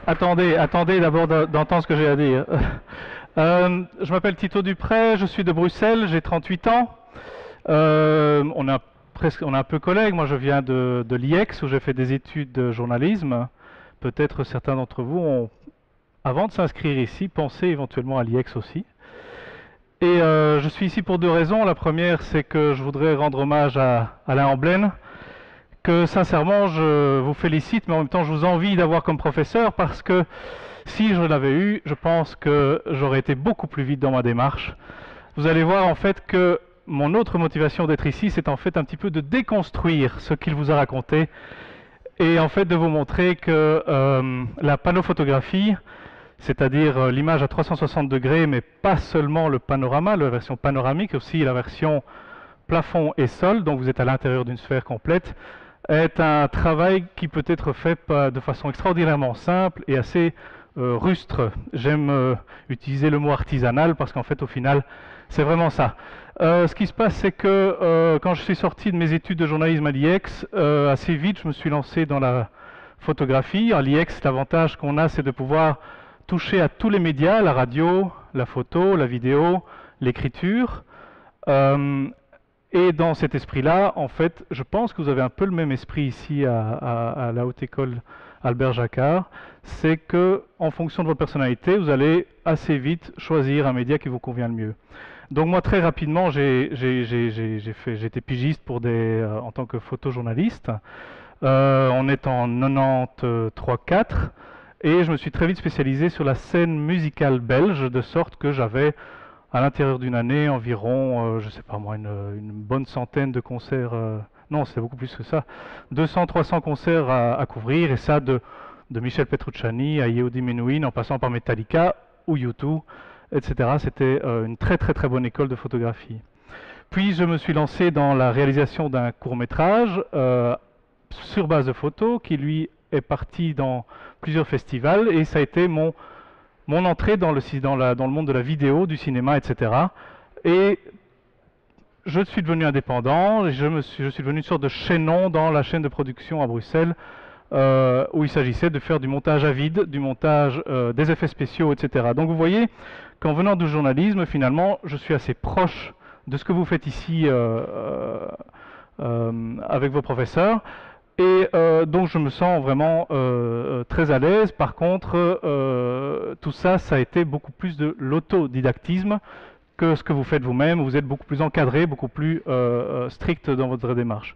Attendez d'abord d'entendre ce que j'ai à dire. Je m'appelle Tito Dupré, je suis de Bruxelles, j'ai 38 ans. On est un peu collègues. Moi, je viens de l'IEX où j'ai fait des études de journalisme. Peut-être certains d'entre vous ont, avant de s'inscrire ici, pensé éventuellement à l'IEX aussi. Et je suis ici pour deux raisons. La première, c'est que je voudrais rendre hommage à Alain Amblène, que sincèrement je vous félicite, mais en même temps je vous envie d'avoir comme professeur parce que si je l'avais eu, je pense que j'aurais été beaucoup plus vite dans ma démarche. Vous allez voir en fait que mon autre motivation d'être ici, c'est en fait un petit peu de déconstruire ce qu'il vous a raconté et en fait de vous montrer que la panophotographie, c'est-à-dire l'image à 360 degrés, mais pas seulement le panorama, la version panoramique, aussi la version plafond et sol, donc vous êtes à l'intérieur d'une sphère complète, est un travail qui peut être fait de façon extraordinairement simple et assez rustre. J'aime utiliser le mot artisanal parce qu'en fait au final c'est vraiment ça. Ce qui se passe, c'est que quand je suis sorti de mes études de journalisme à l'IEX, assez vite je me suis lancé dans la photographie. À l'IEX, l'avantage qu'on a, c'est de pouvoir toucher à tous les médias, la radio, la photo, la vidéo, l'écriture. Et dans cet esprit-là, en fait, je pense que vous avez un peu le même esprit ici à la Haute École Albert Jacquard. C'est que, en fonction de votre personnalité, vous allez assez vite choisir un média qui vous convient le mieux. Donc moi, très rapidement, j'ai été pigiste en tant que photojournaliste. On est en 93-4 et je me suis très vite spécialisé sur la scène musicale belge, de sorte que j'avais à l'intérieur d'une année environ, je sais pas moi, une bonne centaine de concerts, non c'est beaucoup plus que ça, 200-300 concerts à couvrir, et ça de Michel Petrucciani à Yehudi Menuhin en passant par Metallica ou U2, etc. C'était une très très très bonne école de photographie. Puis je me suis lancé dans la réalisation d'un court-métrage sur base de photos qui lui est parti dans plusieurs festivals, et ça a été mon entrée dans le monde de la vidéo, du cinéma, etc. Et je suis devenu indépendant, et je suis devenu une sorte de chaînon dans la chaîne de production à Bruxelles, où il s'agissait de faire du montage à vide, du montage des effets spéciaux, etc. Donc vous voyez qu'en venant du journalisme, finalement, je suis assez proche de ce que vous faites ici avec vos professeurs. Et donc je me sens vraiment très à l'aise. Par contre, tout ça, ça a été beaucoup plus de l'autodidactisme que ce que vous faites vous-même. Vous êtes beaucoup plus encadré, beaucoup plus strict dans votre démarche.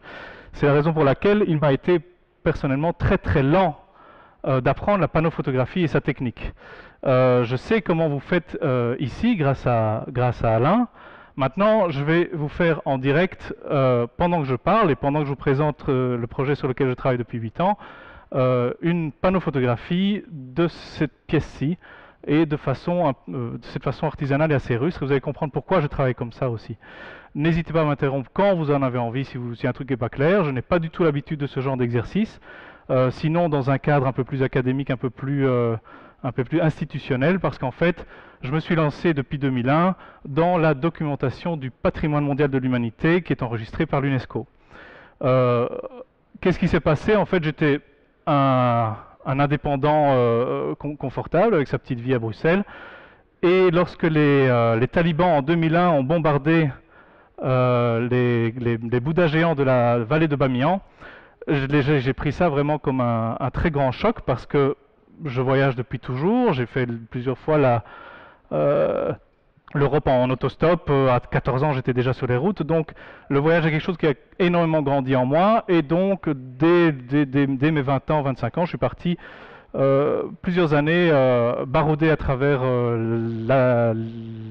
C'est la raison pour laquelle il m'a été personnellement très très lent d'apprendre la panophotographie et sa technique. Je sais comment vous faites ici grâce à Alain. Maintenant, je vais vous faire en direct, pendant que je parle et pendant que je vous présente le projet sur lequel je travaille depuis 8 ans, une panophotographie de cette pièce-ci, et de cette façon artisanale et assez russe. Vous allez comprendre pourquoi je travaille comme ça aussi. N'hésitez pas à m'interrompre quand vous en avez envie, si un truc n'est pas clair. Je n'ai pas du tout l'habitude de ce genre d'exercice. Sinon, dans un cadre un peu plus académique, un peu plus institutionnel, parce qu'en fait, je me suis lancé depuis 2001 dans la documentation du patrimoine mondial de l'humanité qui est enregistré par l'UNESCO. Qu'est-ce qui s'est passé? En fait, j'étais un indépendant confortable avec sa petite vie à Bruxelles, et lorsque les talibans en 2001 ont bombardé les Bouddhas géants de la vallée de Bamiyan, j'ai pris ça vraiment comme un très grand choc, parce que je voyage depuis toujours. J'ai fait plusieurs fois l'Europe en autostop. À 14 ans, j'étais déjà sur les routes. Donc, le voyage est quelque chose qui a énormément grandi en moi. Et donc, dès mes 20 ans, 25 ans, je suis parti plusieurs années barouder à travers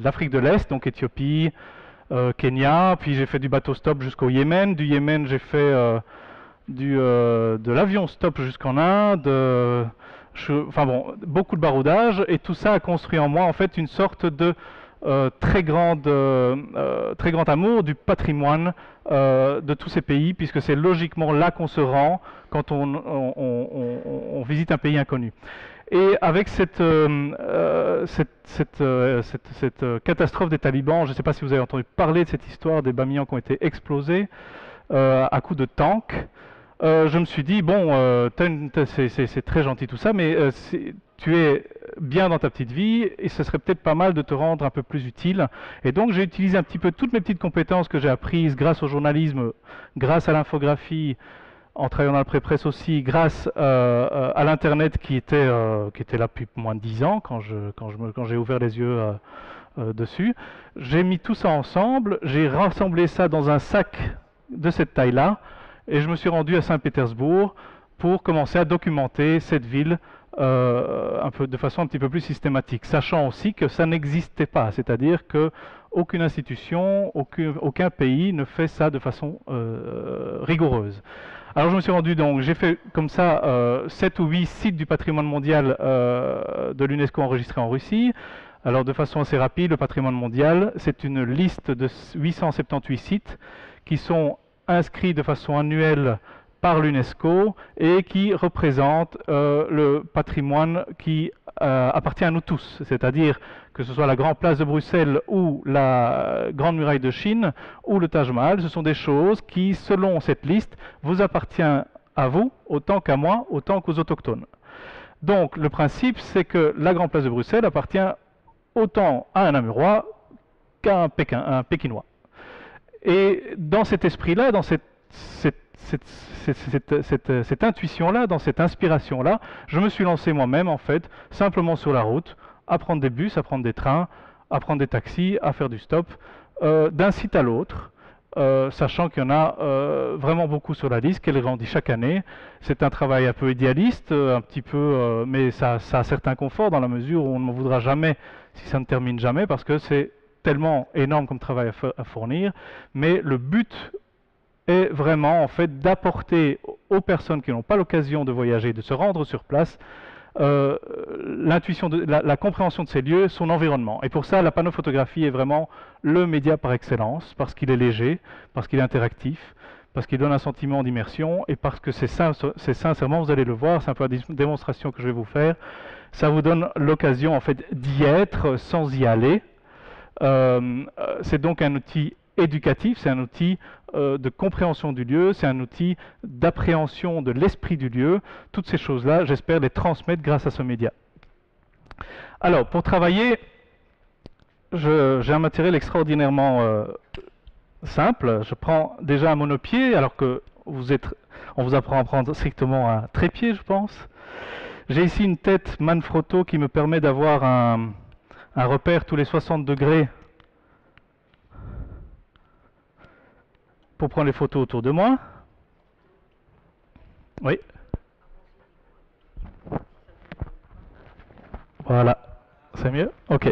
l'Afrique de l'Est, donc Éthiopie, Kenya. Puis j'ai fait du bateau stop jusqu'au Yémen. Du Yémen, j'ai fait de l'avion stop jusqu'en Inde. Enfin bon, beaucoup de baroudage, et tout ça a construit en moi en fait une sorte de très grand amour du patrimoine de tous ces pays, puisque c'est logiquement là qu'on se rend quand on visite un pays inconnu. Et avec cette catastrophe des talibans, je ne sais pas si vous avez entendu parler de cette histoire des Bamiyans qui ont été explosés à coups de tanks. je me suis dit, bon, c'est très gentil tout ça, mais tu es bien dans ta petite vie et ce serait peut-être pas mal de te rendre un peu plus utile. Et donc j'ai utilisé un petit peu toutes mes petites compétences que j'ai apprises grâce au journalisme, grâce à l'infographie, en travaillant dans la pré-presse aussi, grâce à l'Internet qui était là depuis moins de 10 ans quand j'ai ouvert les yeux dessus. J'ai mis tout ça ensemble, j'ai rassemblé ça dans un sac de cette taille-là et je me suis rendu à Saint-Pétersbourg pour commencer à documenter cette ville de façon un petit peu plus systématique, sachant aussi que ça n'existait pas, c'est-à-dire que aucune institution, aucun pays ne fait ça de façon rigoureuse. Alors je me suis rendu donc, j'ai fait comme ça 7 ou 8 sites du patrimoine mondial de l'UNESCO enregistrés en Russie. Alors de façon assez rapide, le patrimoine mondial, c'est une liste de 878 sites qui sont inscrits de façon annuelle par l'UNESCO et qui représentent le patrimoine qui appartient à nous tous, c'est-à-dire que ce soit la Grande Place de Bruxelles ou la Grande Muraille de Chine ou le Taj Mahal, ce sont des choses qui, selon cette liste, vous appartiennent à vous autant qu'à moi, autant qu'aux autochtones. Donc le principe, c'est que la Grande Place de Bruxelles appartient autant à un Namurois qu'à un Pékinois. Et dans cet esprit-là, dans cette intuition-là, dans cette inspiration-là, je me suis lancé moi-même, en fait, simplement sur la route, à prendre des bus, à prendre des trains, à prendre des taxis, à faire du stop, d'un site à l'autre, sachant qu'il y en a vraiment beaucoup sur la liste, qu'elle grandit chaque année. C'est un travail un peu idéaliste, un petit peu, mais ça a certains conforts dans la mesure où on ne m'en voudra jamais si ça ne termine jamais, parce que c'est tellement énorme comme travail à fournir. Mais le but est vraiment en fait d'apporter aux personnes qui n'ont pas l'occasion de voyager, de se rendre sur place, l'intuition, la compréhension de ces lieux, son environnement. Et pour ça, la panophotographie est vraiment le média par excellence, parce qu'il est léger, parce qu'il est interactif, parce qu'il donne un sentiment d'immersion, et parce que c'est sincèrement, vous allez le voir, c'est un peu la démonstration que je vais vous faire, ça vous donne l'occasion en fait d'y être sans y aller. C'est donc un outil éducatif, c'est un outil de compréhension du lieu, c'est un outil d'appréhension de l'esprit du lieu. Toutes ces choses-là, j'espère les transmettre grâce à ce média. Alors, pour travailler, j'ai un matériel extraordinairement simple. Je prends déjà un monopied, alors que on vous apprend à prendre strictement un trépied, je pense. J'ai ici une tête Manfrotto qui me permet d'avoir un repère tous les 60 degrés pour prendre les photos autour de moi. Oui. Voilà. C'est mieux? Ok.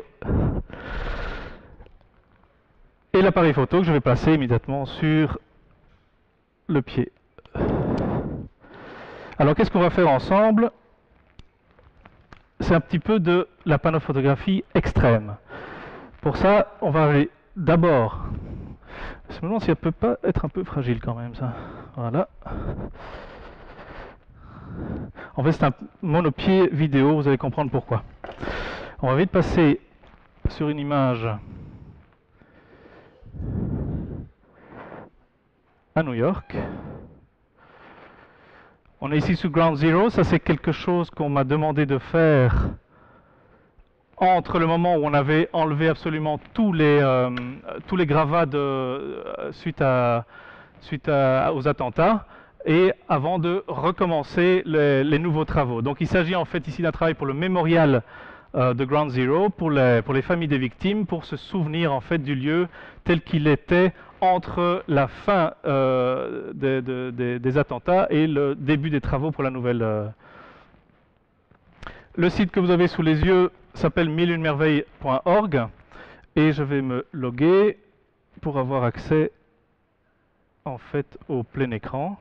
Et l'appareil photo que je vais placer immédiatement sur le pied. Alors qu'est-ce qu'on va faire ensemble? C'est un petit peu de la panophotographie extrême. Pour ça, on va aller d'abord... Je me demande si elle peut pas être un peu fragile quand même, ça. Voilà. En fait, c'est un monopied vidéo, vous allez comprendre pourquoi. On va vite passer sur une image à New York. On est ici sous Ground Zero, ça c'est quelque chose qu'on m'a demandé de faire entre le moment où on avait enlevé absolument tous les gravats suite aux attentats et avant de recommencer les nouveaux travaux. Donc il s'agit en fait ici d'un travail pour le mémorial de Ground Zero, pour les familles des victimes, pour se souvenir en fait du lieu tel qu'il était entre la fin des attentats et le début des travaux pour la nouvelle. Le site que vous avez sous les yeux s'appelle mileunemerveilles.org et je vais me loguer pour avoir accès en fait au plein écran.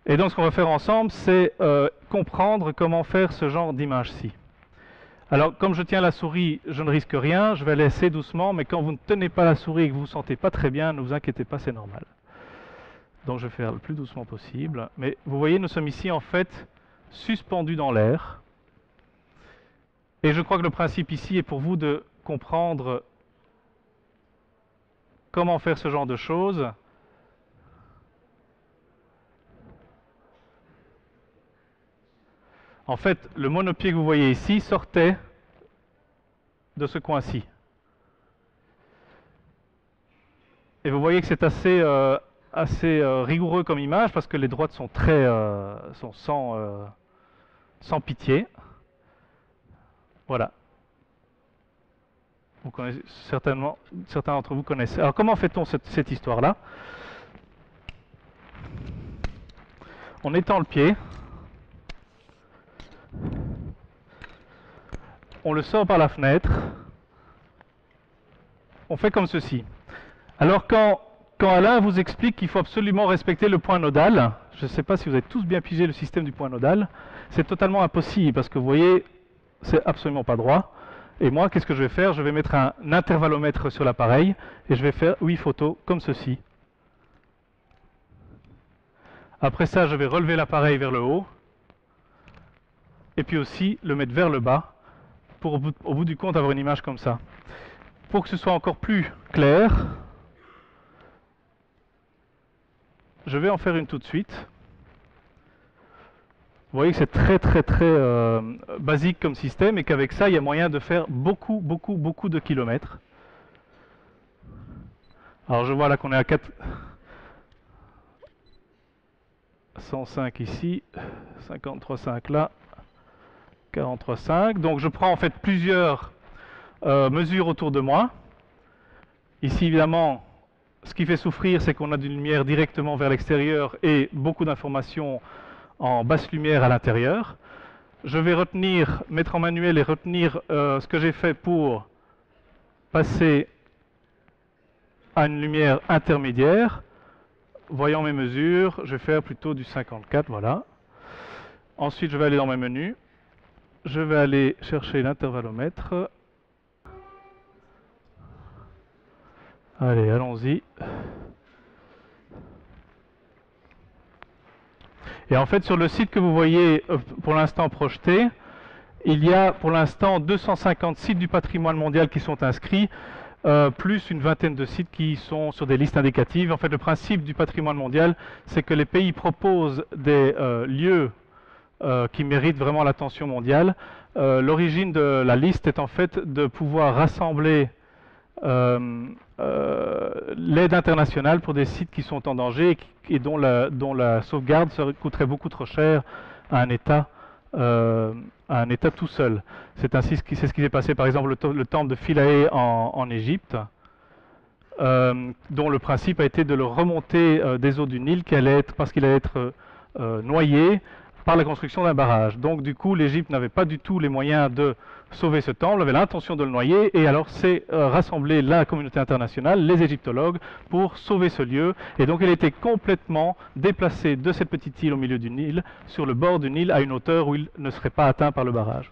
Et donc ce qu'on va faire ensemble, c'est comprendre comment faire ce genre d'image-ci. Alors comme je tiens la souris, je ne risque rien, je vais laisser doucement, mais quand vous ne tenez pas la souris et que vous ne vous sentez pas très bien, ne vous inquiétez pas, c'est normal. Donc je vais faire le plus doucement possible. Mais vous voyez, nous sommes ici en fait suspendus dans l'air. Et je crois que le principe ici est pour vous de comprendre comment faire ce genre de choses. En fait, le monopied que vous voyez ici sortait de ce coin-ci. Et vous voyez que c'est assez rigoureux comme image parce que les droites sont sont sans pitié. Voilà. Vous connaissez certainement, certains d'entre vous connaissent. Alors comment fait-on cette histoire-là? On étend le pied. On le sort par la fenêtre. On fait comme ceci. Alors quand Alain vous explique qu'il faut absolument respecter le point nodal, je ne sais pas si vous avez tous bien pigé le système du point nodal, c'est totalement impossible parce que vous voyez, c'est absolument pas droit. Et moi, qu'est-ce que je vais faire? Je vais mettre un intervallomètre sur l'appareil et je vais faire 8 photos comme ceci. Après ça, je vais relever l'appareil vers le haut et puis aussi le mettre vers le bas pour au bout du compte avoir une image comme ça. Pour que ce soit encore plus clair, je vais en faire une tout de suite. Vous voyez que c'est très basique comme système et qu'avec ça, il y a moyen de faire beaucoup de kilomètres. Alors je vois là qu'on est à 105 ici, 53,5 là, 43,5. Donc je prends en fait plusieurs mesures autour de moi. Ici évidemment, ce qui fait souffrir, c'est qu'on a d'une lumière directement vers l'extérieur et beaucoup d'informations en basse lumière à l'intérieur. Je vais mettre en manuel et retenir ce que j'ai fait pour passer à une lumière intermédiaire. Voyant mes mesures, je vais faire plutôt du 54, voilà. Ensuite, je vais aller dans mes menus. Je vais aller chercher l'intervallomètre. Allez, allons-y. Et en fait, sur le site que vous voyez pour l'instant projeté, il y a pour l'instant 250 sites du patrimoine mondial qui sont inscrits, plus une vingtaine de sites qui sont sur des listes indicatives. En fait, le principe du patrimoine mondial, c'est que les pays proposent des lieux qui méritent vraiment l'attention mondiale. L'origine de la liste est en fait de pouvoir rassembler l'aide internationale pour des sites qui sont en danger et dont la sauvegarde coûterait beaucoup trop cher à un État, tout seul. C'est ce qui s'est passé par exemple le temple de Philae en Égypte, dont le principe a été de le remonter des eaux du Nil parce qu'il allait être noyé par la construction d'un barrage. Donc du coup, l'Égypte n'avait pas du tout les moyens de sauver ce temple, avait l'intention de le noyer, et alors c'est rassembler la communauté internationale, les égyptologues, pour sauver ce lieu. Et donc elle a été complètement déplacée de cette petite île au milieu du Nil, sur le bord du Nil, à une hauteur où il ne serait pas atteint par le barrage.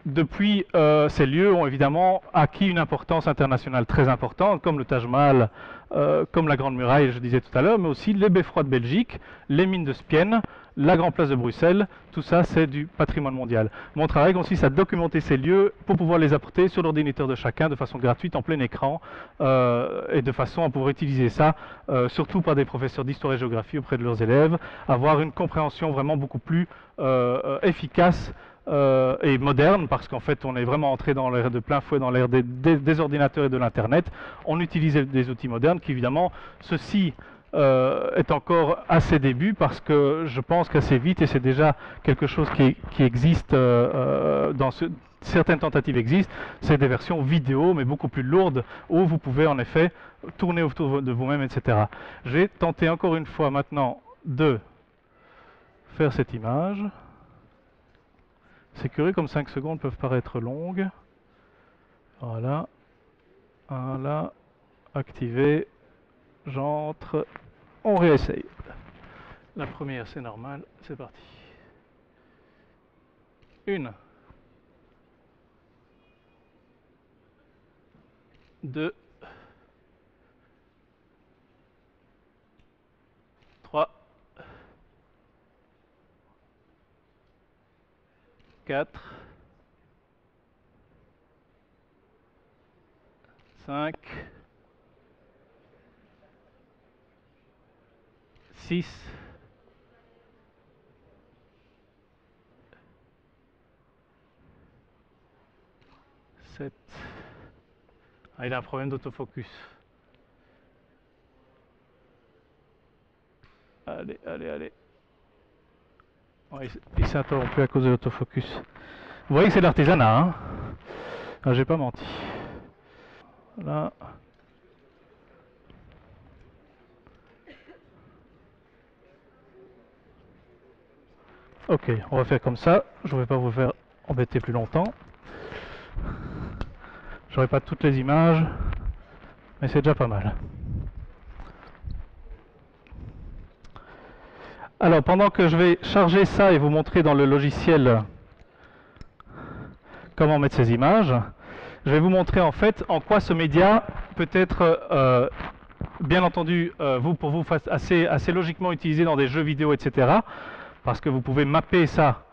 Depuis, ces lieux ont évidemment acquis une importance internationale très importante, comme le Taj Mahal, comme la Grande Muraille, je disais tout à l'heure, mais aussi les beffrois de Belgique, les mines de Spienne, la Grande Place de Bruxelles, tout ça c'est du patrimoine mondial. Mon travail consiste à documenter ces lieux pour pouvoir les apporter sur l'ordinateur de chacun de façon gratuite, en plein écran, et de façon à pouvoir utiliser ça, surtout par des professeurs d'histoire et géographie auprès de leurs élèves, avoir une compréhension vraiment beaucoup plus efficace et moderne, parce qu'en fait on est vraiment entré dans l'ère de plein fouet dans l'ère des ordinateurs et de l'internet. On utilise des outils modernes qui évidemment, ceci est encore à ses débuts, parce que je pense qu'assez vite, et c'est déjà quelque chose qui existe certaines tentatives existent, c'est des versions vidéo mais beaucoup plus lourdes où vous pouvez en effet tourner autour de vous-même, etc. J'ai tenté encore une fois maintenant de faire cette image. C'est curieux comme 5 secondes peuvent paraître longues. Voilà. Voilà. Activé. J'entre. On réessaye. La première, c'est normal. C'est parti. 1, 2, 3, 4, 5, 6, 7. Ah, il a un problème d'autofocus. Allez, allez, allez. Ouais, il s'est interrompu à cause de l'autofocus. Vous voyez que c'est de l'artisanat, hein? Ah, j'ai pas menti. Là. Ok, on va faire comme ça. Je ne vais pas vous faire embêter plus longtemps. J'aurai pas toutes les images, mais c'est déjà pas mal. Alors, pendant que je vais charger ça et vous montrer dans le logiciel comment mettre ces images, je vais vous montrer en fait en quoi ce média peut être, bien entendu, pour vous assez logiquement utilisé dans des jeux vidéo, etc. Parce que vous pouvez mapper ça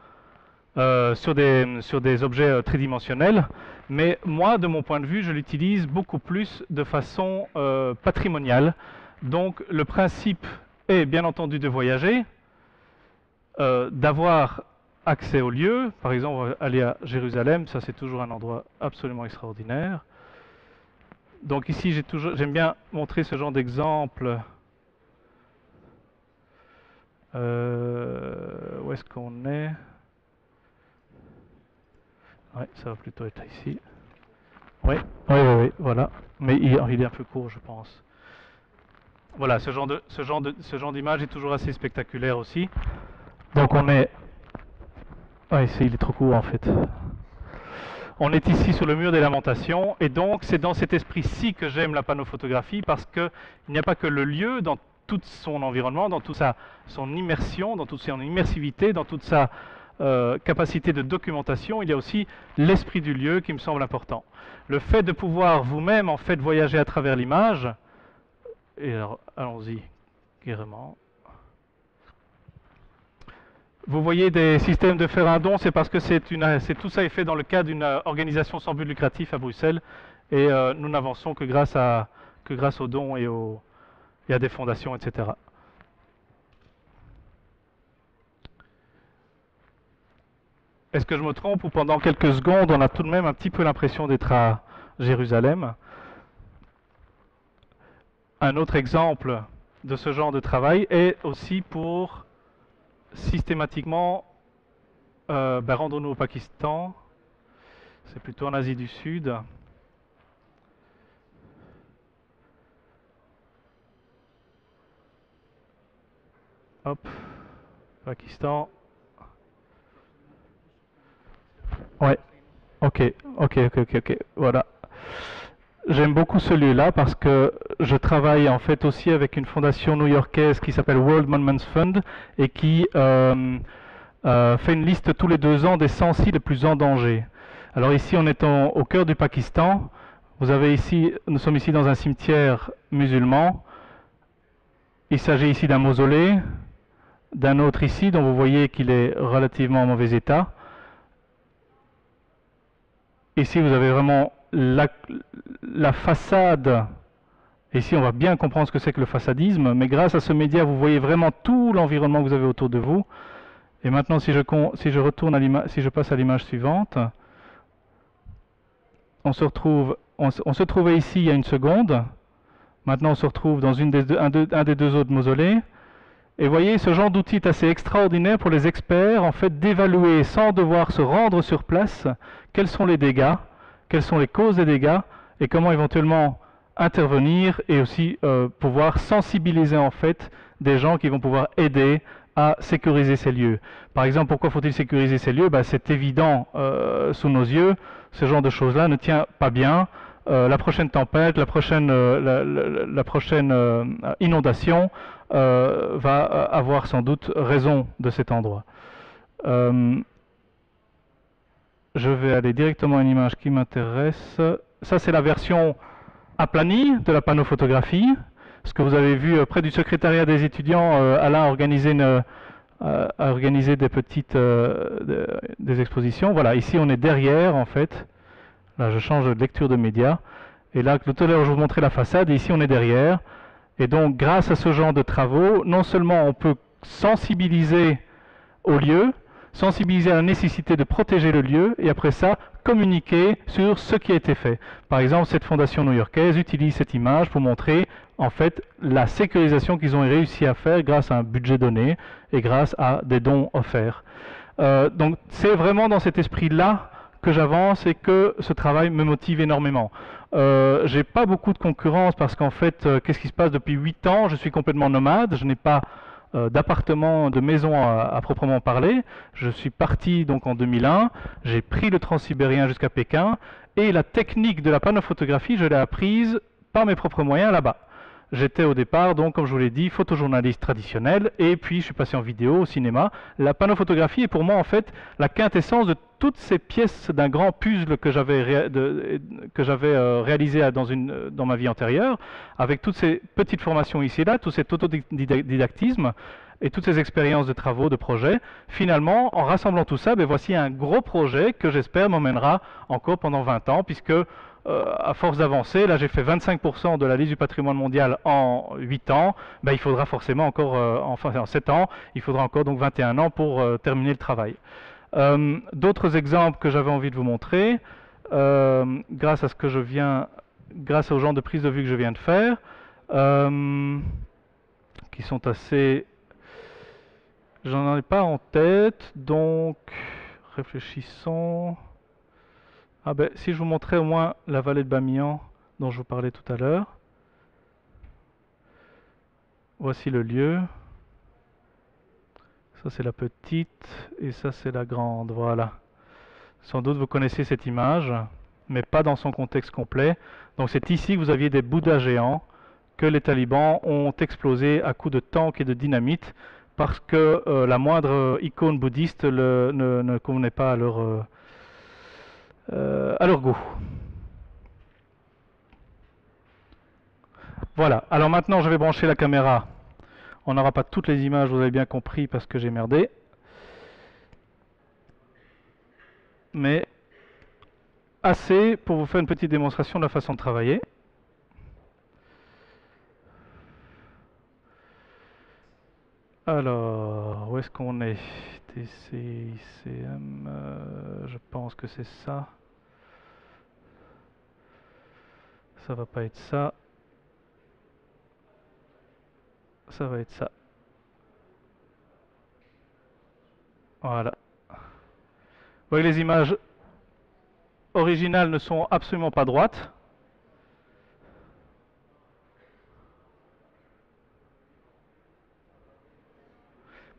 sur des objets tridimensionnels. Mais moi, de mon point de vue, je l'utilise beaucoup plus de façon patrimoniale. Donc, le principe est bien entendu de voyager, d'avoir accès au lieu. Par exemple, on va aller à Jérusalem, ça c'est toujours un endroit absolument extraordinaire. Donc ici, j'aime bien montrer ce genre d'exemple. Où est-ce qu'on est? Ouais, ça va plutôt être ici. Oui, oui, oui, oui, voilà. Mais il est un peu court, je pense. Voilà, ce genre d'image est toujours assez spectaculaire aussi. Donc on est... Ouais, il est trop court en fait. On est ici sur le mur des lamentations, et donc c'est dans cet esprit-ci que j'aime la panophotographie, parce qu'il n'y a pas que le lieu dans tout son environnement, dans toute son immersion, dans toute son immersivité, dans toute sa capacité de documentation, il y a aussi l'esprit du lieu qui me semble important. Le fait de pouvoir vous-même en fait voyager à travers l'image, et alors allons-y gaiement. Vous voyez des systèmes de faire un don, c'est parce que tout ça est fait dans le cadre d'une organisation sans but lucratif à Bruxelles, et nous n'avançons que grâce aux dons et à des fondations, etc. Est-ce que je me trompe, ou pendant quelques secondes, on a tout de même un petit peu l'impression d'être à Jérusalem? Un autre exemple de ce genre de travail est aussi pour systématiquement rendons-nous au Pakistan. C'est plutôt en Asie du Sud. Hop, Pakistan. Ouais, ok, voilà. J'aime beaucoup ce lieu-là parce que je travaille en fait aussi avec une fondation new-yorkaise qui s'appelle World Monuments Fund et qui fait une liste tous les 2 ans des 100 sites les plus en danger. Alors ici, on est au cœur du Pakistan. Nous sommes ici dans un cimetière musulman. Il s'agit ici d'un mausolée, d'un autre ici dont vous voyez qu'il est relativement en mauvais état. Ici, vous avez vraiment la façade. Ici, on va bien comprendre ce que c'est que le façadisme, mais grâce à ce média, vous voyez vraiment tout l'environnement que vous avez autour de vous. Et maintenant, si je passe à l'image suivante, on se trouvait ici il y a une seconde. Maintenant, on se retrouve dans un des 2 autres mausolées. Et vous voyez, ce genre d'outil est assez extraordinaire pour les experts, en fait, d'évaluer sans devoir se rendre sur place quels sont les dégâts, quelles sont les causes des dégâts, et comment éventuellement intervenir, et aussi pouvoir sensibiliser en fait des gens qui vont pouvoir aider à sécuriser ces lieux. Par exemple, pourquoi faut-il sécuriser ces lieux? C'est évident sous nos yeux, ce genre de choses-là ne tient pas bien. La prochaine tempête, la prochaine inondation va avoir sans doute raison de cet endroit. Je vais aller directement à une image qui m'intéresse. Ça, c'est la version aplanie de la panophotographie. Ce que vous avez vu près du secrétariat des étudiants, Alain a organisé des petites des expositions. Voilà, ici on est derrière en fait. Là, je change de lecture de médias. Et là, tout à l'heure, je vous montrais la façade. Et ici, on est derrière. Et donc, grâce à ce genre de travaux, non seulement on peut sensibiliser au lieu, sensibiliser à la nécessité de protéger le lieu, et après ça, communiquer sur ce qui a été fait. Par exemple, cette fondation new-yorkaise utilise cette image pour montrer en fait la sécurisation qu'ils ont réussi à faire grâce à un budget donné et grâce à des dons offerts. Donc c'est vraiment dans cet esprit-là que j'avance et que ce travail me motive énormément. J'ai pas beaucoup de concurrence parce qu'en fait, qu'est-ce qui se passe depuis 8 ans? Je suis complètement nomade, je n'ai pas d'appartement, de maison à proprement parler. Je suis parti donc en 2001, j'ai pris le transsibérien jusqu'à Pékin et la technique de la panophotographie, je l'ai apprise par mes propres moyens là-bas. J'étais au départ, donc, comme je vous l'ai dit, photojournaliste traditionnel, et puis je suis passé en vidéo, au cinéma. La panophotographie est pour moi, en fait, la quintessence de toutes ces pièces d'un grand puzzle que j'avais réalisé dans ma vie antérieure, avec toutes ces petites formations ici et là, tout cet autodidactisme, et toutes ces expériences de travaux, de projets. Finalement, en rassemblant tout ça, ben, voici un gros projet que j'espère m'emmènera encore pendant 20 ans, puisque à force d'avancer, là j'ai fait 25% de la liste du patrimoine mondial en 8 ans, ben, il faudra forcément encore, enfin en 7 ans, il faudra encore donc 21 ans pour terminer le travail. D'autres exemples que j'avais envie de vous montrer, grâce aux genres de prise de vue que je viens de faire, qui sont assez... J'en ai pas en tête, donc réfléchissons... Ah ben, si je vous montrais au moins la vallée de Bamiyan dont je vous parlais tout à l'heure. Voici le lieu. Ça c'est la petite et ça c'est la grande, voilà. Sans doute vous connaissez cette image, mais pas dans son contexte complet. Donc c'est ici que vous aviez des Bouddhas géants que les talibans ont explosés à coups de tanks et de dynamite parce que la moindre icône bouddhiste ne convenait pas à leur goût. Voilà, alors maintenant je vais brancher la caméra. On n'aura pas toutes les images, vous avez bien compris, parce que j'ai merdé. Mais assez pour vous faire une petite démonstration de la façon de travailler. Alors, où est-ce qu'on est? TCICM, je pense que c'est ça. Ça va pas être ça. Ça va être ça. Voilà. Vous voyez, les images originales ne sont absolument pas droites.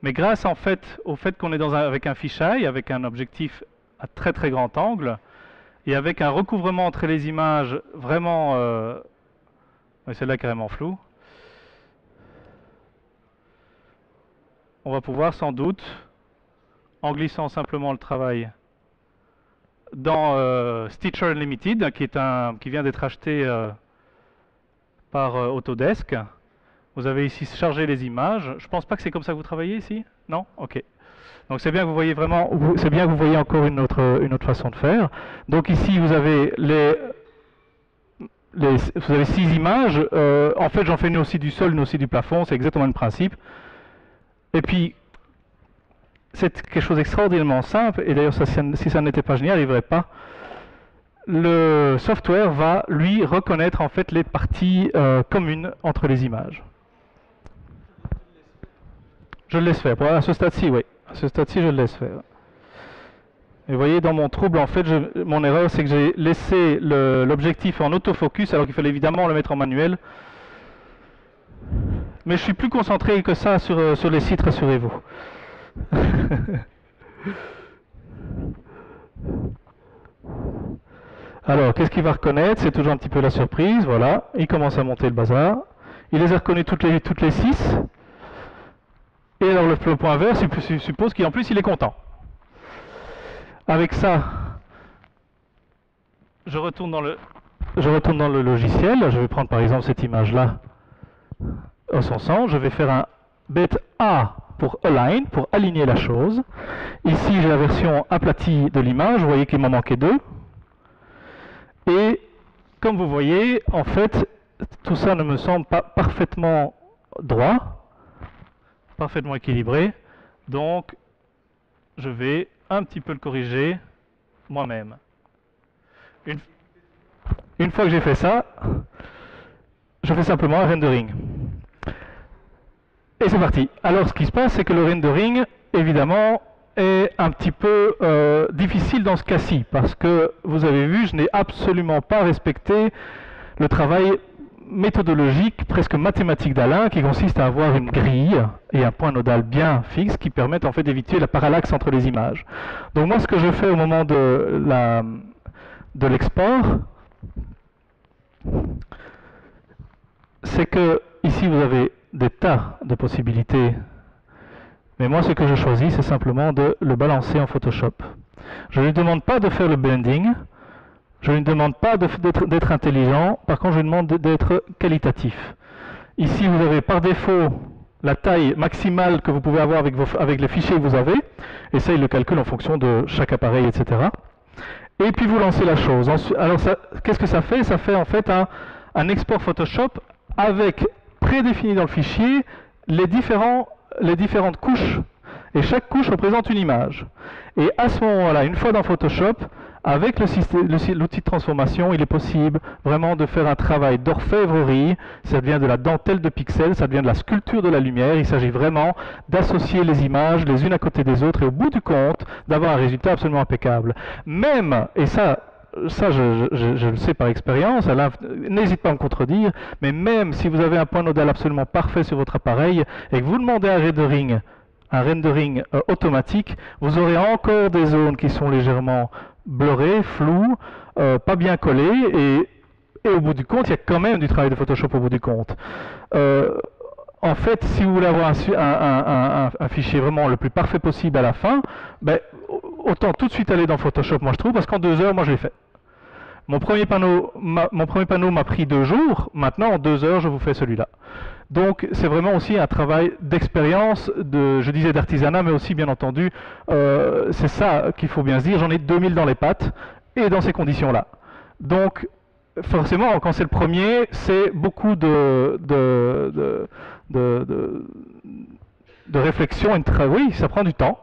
Mais grâce en fait au fait qu'on est avec un fisheye, avec un objectif à très très grand angle, et avec un recouvrement entre les images vraiment... celle-là est carrément floue. On va pouvoir sans doute, en glissant simplement le travail dans Stitcher Unlimited, qui vient d'être acheté par Autodesk. Vous avez ici chargé les images. Je pense pas que c'est comme ça que vous travaillez ici, non? Ok. Donc c'est bien que vous voyez vraiment, c'est bien que vous voyez encore une autre façon de faire. Donc ici vous avez vous avez 6 images. En fait j'en fais une aussi du sol, une aussi du plafond. C'est exactement le principe. Et puis c'est quelque chose d'extraordinairement simple. Et d'ailleurs si ça n'était pas génial, il n'y aurait pas. Le software va lui reconnaître en fait les parties communes entre les images. Je le laisse faire. À ce stade-ci, oui. À ce stade-ci, je le laisse faire. Et vous voyez, dans mon trouble, en fait, mon erreur, c'est que j'ai laissé l'objectif en autofocus, alors qu'il fallait évidemment le mettre en manuel. Mais je suis plus concentré que ça sur les sites, rassurez-vous. Alors, qu'est-ce qu'il va reconnaître? C'est toujours un petit peu la surprise. Voilà, il commence à monter le bazar. Il les a reconnues toutes les 6. Et alors le point vert suppose qu'en plus il est content. Avec ça, je retourne dans le logiciel. Je vais prendre par exemple cette image-là au son sens. Je vais faire un bet A pour align, pour aligner la chose. Ici j'ai la version aplatie de l'image. Vous voyez qu'il m'en manquait 2. Et comme vous voyez, en fait, tout ça ne me semble pas parfaitement droit, parfaitement équilibré. Donc, je vais un petit peu le corriger moi-même. Une fois que j'ai fait ça, je fais simplement un rendering. Et c'est parti. Alors, ce qui se passe, c'est que le rendering, évidemment, est un petit peu difficile dans ce cas-ci, parce que, vous avez vu, je n'ai absolument pas respecté le travail méthodologique, presque mathématique d'Alain, qui consiste à avoir une grille et un point nodal bien fixe qui permettent en fait d'éviter la parallaxe entre les images. Donc moi, ce que je fais au moment de l'export, c'est que ici vous avez des tas de possibilités, mais moi ce que je choisis, c'est simplement de le balancer en Photoshop. Je ne lui demande pas de faire le blending, je ne lui demande pas d'être intelligent, par contre je lui demande d'être qualitatif. Ici vous avez par défaut la taille maximale que vous pouvez avoir avec les fichiers que vous avez, et ça il le calcule en fonction de chaque appareil, etc. Et puis vous lancez la chose. Alors qu'est-ce que ça fait? Ça fait en fait un export Photoshop avec prédéfini dans le fichier les différentes couches. Et chaque couche représente une image. Et à ce moment-là, une fois dans Photoshop, avec l'outil de transformation, il est possible vraiment de faire un travail d'orfèvrerie. Ça devient de la dentelle de pixels, ça devient de la sculpture de la lumière. Il s'agit vraiment d'associer les images les unes à côté des autres et au bout du compte, d'avoir un résultat absolument impeccable. Même, et ça je le sais par expérience, Alain, n'hésite pas à me contredire, mais même si vous avez un point nodal absolument parfait sur votre appareil et que vous demandez un rendering automatique, vous aurez encore des zones qui sont légèrement blurrées, floues, pas bien collées, et au bout du compte, il y a quand même du travail de Photoshop au bout du compte. En fait, si vous voulez avoir un fichier vraiment le plus parfait possible à la fin, ben, autant tout de suite aller dans Photoshop, moi je trouve, parce qu'en 2 heures, moi je l'ai fait. Mon premier panneau m'a pris 2 jours, maintenant en 2 heures, je vous fais celui-là. Donc c'est vraiment aussi un travail d'expérience, je disais d'artisanat, mais aussi bien entendu, c'est ça qu'il faut bien se dire, j'en ai 2000 dans les pattes, et dans ces conditions-là. Donc forcément, quand c'est le premier, c'est beaucoup de réflexion, oui, ça prend du temps.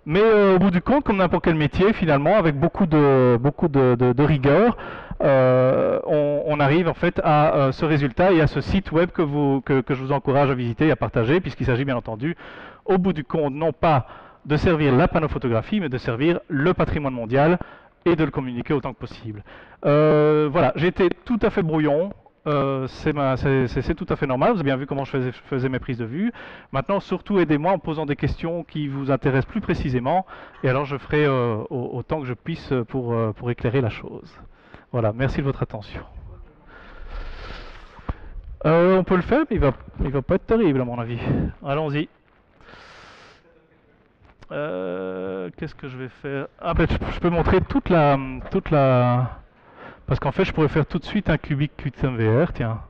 Mais au bout du compte, comme n'importe quel métier, finalement, avec beaucoup de rigueur, on arrive en fait à ce résultat et à ce site web que je vous encourage à visiter et à partager, puisqu'il s'agit bien entendu, au bout du compte, non pas de servir la panophotographie, mais de servir le patrimoine mondial et de le communiquer autant que possible. Voilà, j'ai été tout à fait brouillon. C'est tout à fait normal, vous avez bien vu comment je faisais mes prises de vue. Maintenant, surtout aidez-moi en posant des questions qui vous intéressent plus précisément, et alors je ferai autant que je puisse pour éclairer la chose. Voilà, merci de votre attention. On peut le faire, mais il va pas être terrible à mon avis. Allons-y. Qu'est-ce que je vais faire? Ah ben, je peux montrer toute la... Parce qu'en fait, je pourrais faire tout de suite un cubique QuickTime-VR, tiens,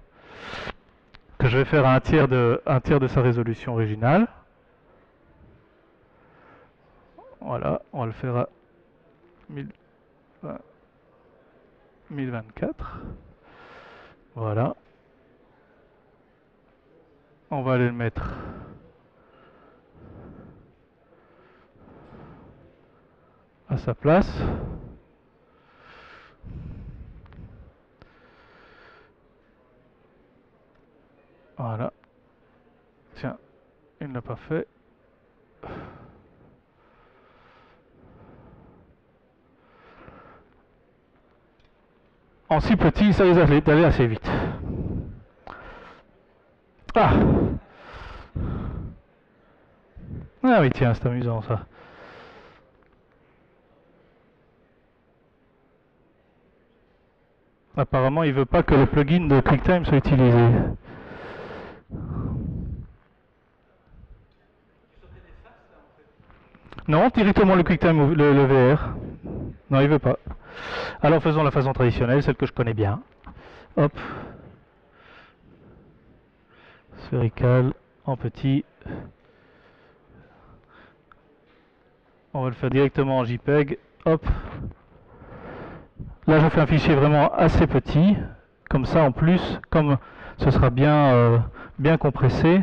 que je vais faire à un tiers de sa résolution originale. Voilà, on va le faire à 1024. Voilà. On va aller le mettre à sa place. Voilà. Tiens, il ne l'a pas fait. En si petit, ça risque d'aller assez vite. Ah! Ah oui, tiens, c'est amusant ça. Apparemment, il veut pas que le plugin de QuickTime soit utilisé. Non, directement le QuickTime, le VR. Non, il veut pas. Alors faisons la façon traditionnelle, celle que je connais bien. Hop. Sphérical, en petit. On va le faire directement en JPEG. Hop. Là, je fais un fichier vraiment assez petit, Comme ça, en plus, comme ce sera bien compressé,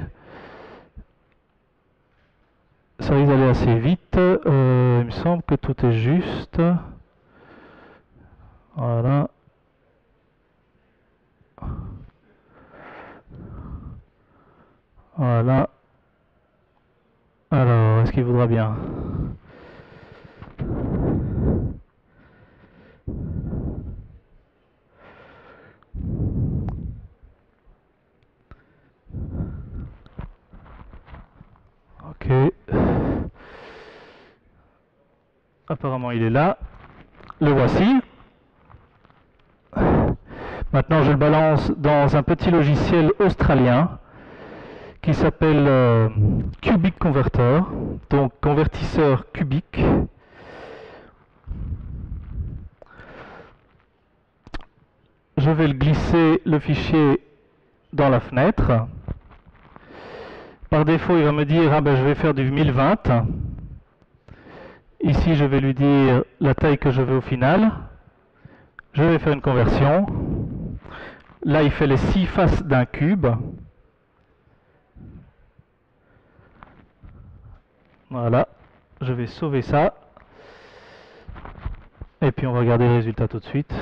ça risque d'aller assez vite. Il me semble que tout est juste. Voilà. Voilà. Alors, est-ce qu'il voudra bien? Ok. Apparemment, il est là. Le voici. Maintenant, je le balance dans un petit logiciel australien qui s'appelle Cubic Converter, donc convertisseur cubique. Je vais le glisser le fichier dans la fenêtre. Par défaut, il va me dire ah ben, je vais faire du 1020. Ici, je vais lui dire la taille que je veux au final. Je vais faire une conversion. Là, il fait les 6 faces d'un cube. Voilà. Je vais sauver ça. Et puis, on va regarder le résultat tout de suite.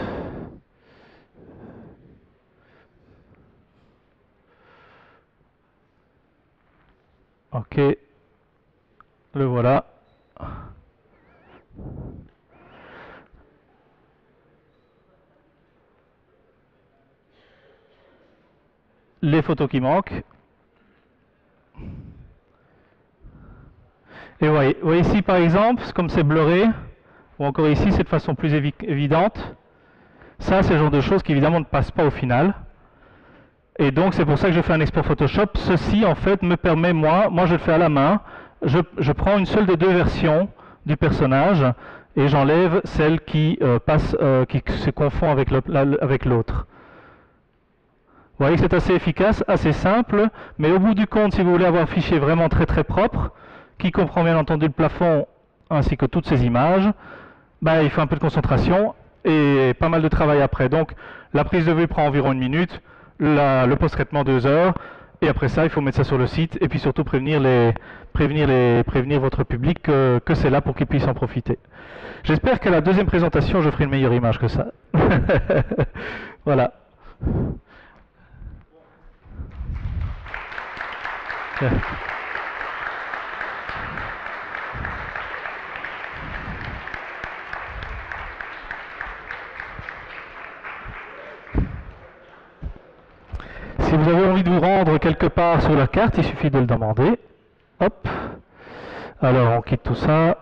Ok. Le voilà. Les photos qui manquent. Et vous voyez ici par exemple, comme c'est blurré, ou encore ici c'est de façon plus évidente, ça c'est le genre de choses qui évidemment ne passent pas au final. Et donc c'est pour ça que je fais un export Photoshop. Ceci en fait me permet, moi je le fais à la main, je prends une seule des deux versions du personnage et j'enlève celle qui qui se confond avec l'autre. Vous voyez que c'est assez efficace, assez simple, mais au bout du compte, si vous voulez avoir un fichier vraiment très très propre, qui comprend bien entendu le plafond ainsi que toutes ces images, ben, il faut un peu de concentration et pas mal de travail après. Donc la prise de vue prend environ 1 minute, le post-traitement 2 heures, et après ça il faut mettre ça sur le site et puis surtout prévenir votre public que c'est là pour qu'ils puissent en profiter. J'espère qu'à la deuxième présentation je ferai une meilleure image que ça. Voilà. Si vous avez envie de vous rendre quelque part sur la carte, il suffit de le demander. Hop. Alors on quitte tout ça.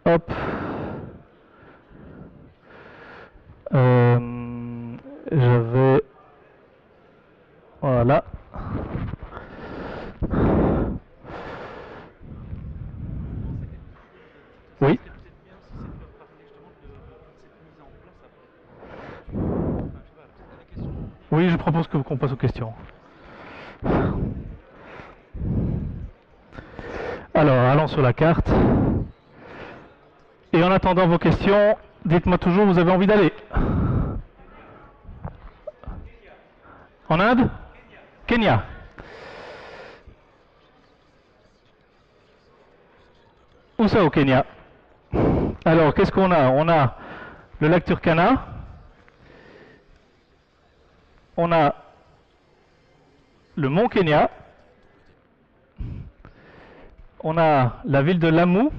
Hop. Je vais... Voilà. Oui. Oui, je propose qu'on passe aux questions. Alors, allons sur la carte. Et en attendant vos questions, dites-moi toujours où vous avez envie d'aller. En Inde? Kenya. Où ça au Kenya? Alors, qu'est-ce qu'on a? On a le lac Turkana. On a le mont Kenya. On a la ville de Lamu,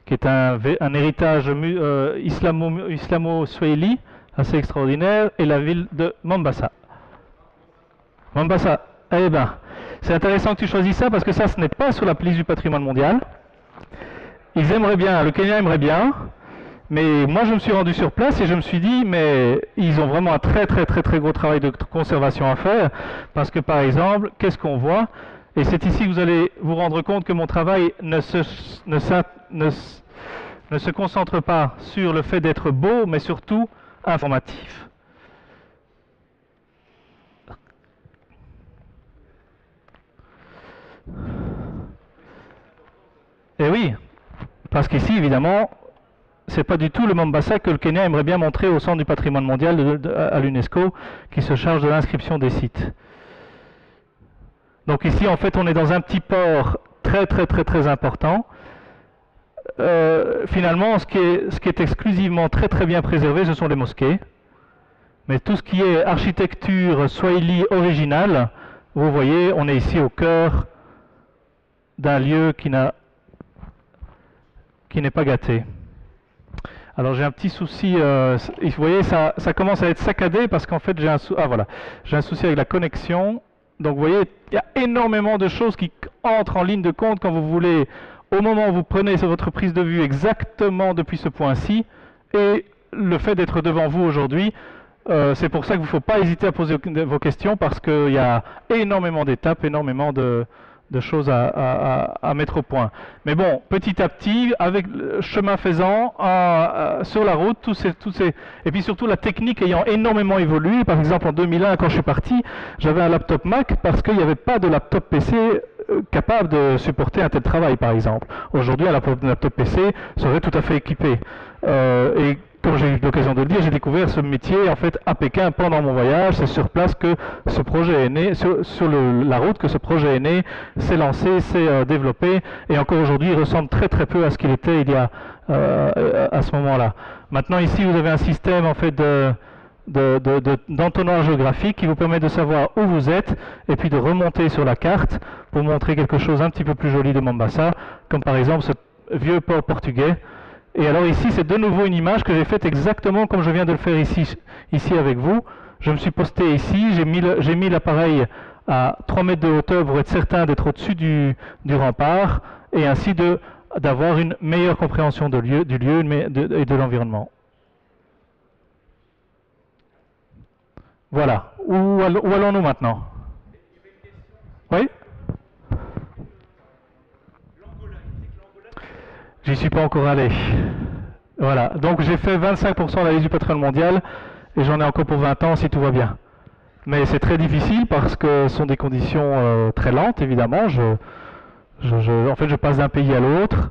qui est un héritage islamo-swahili assez extraordinaire, et la ville de Mombasa. Mombasa, eh ben, c'est intéressant que tu choisisses ça parce que ça, ce n'est pas sur la liste du patrimoine mondial. Ils aimeraient bien, le Kenya aimerait bien, mais moi je me suis rendu sur place et je me suis dit, mais ils ont vraiment un très gros travail de conservation à faire, parce que par exemple, qu'est-ce qu'on voit? Et c'est ici que vous allez vous rendre compte que mon travail ne se concentre pas sur le fait d'être beau, mais surtout informatif. Et oui, parce qu'ici, évidemment, c'est pas du tout le Mombasa que le Kenya aimerait bien montrer au Centre du patrimoine mondial à l'UNESCO, qui se charge de l'inscription des sites. Donc ici, en fait, on est dans un petit port très important. Finalement, ce qui est exclusivement très bien préservé, ce sont les mosquées. Mais tout ce qui est architecture swahili originale, vous voyez, on est ici au cœur d'un lieu qui n'est pas gâté. Alors j'ai un petit souci, vous voyez, ça commence à être saccadé parce qu'en fait j'ai un souci avec la connexion. Donc vous voyez, il y a énormément de choses qui entrent en ligne de compte quand vous voulez, au moment où vous prenez votre prise de vue exactement depuis ce point-ci, et le fait d'être devant vous aujourd'hui, c'est pour ça qu'il ne faut pas hésiter à poser vos questions, parce qu'il y a énormément d'étapes, énormément de choses à mettre au point. Mais bon, petit à petit, avec le chemin faisant, sur la route, et puis surtout la technique ayant énormément évolué. Par exemple, en 2001, quand je suis parti, j'avais un laptop Mac parce qu'il n'y avait pas de laptop PC capable de supporter un tel travail, par exemple. Aujourd'hui, un laptop PC serait tout à fait équipé. Et comme j'ai eu l'occasion de le dire, j'ai découvert ce métier en fait à Pékin pendant mon voyage. C'est sur place que ce projet est né, sur la route que ce projet est né, s'est lancé, s'est développé, et encore aujourd'hui il ressemble très peu à ce qu'il était il y a à ce moment-là. Maintenant ici vous avez un système en fait d'entonnoir géographique qui vous permet de savoir où vous êtes et puis de remonter sur la carte pour montrer quelque chose un petit peu plus joli de Mombasa, comme par exemple ce vieux port portugais. Et alors ici, c'est de nouveau une image que j'ai faite exactement comme je viens de le faire ici avec vous. Je me suis posté ici, j'ai mis l'appareil à 3 mètres de hauteur pour être certain d'être au-dessus du rempart, et ainsi d'avoir une meilleure compréhension du lieu et de l'environnement. Voilà. Où allons-nous maintenant? Oui? J'y suis pas encore allé. Voilà, donc j'ai fait 25% de la liste du patrimoine mondial et j'en ai encore pour 20 ans si tout va bien. Mais c'est très difficile parce que ce sont des conditions très lentes, évidemment. En fait, je passe d'un pays à l'autre.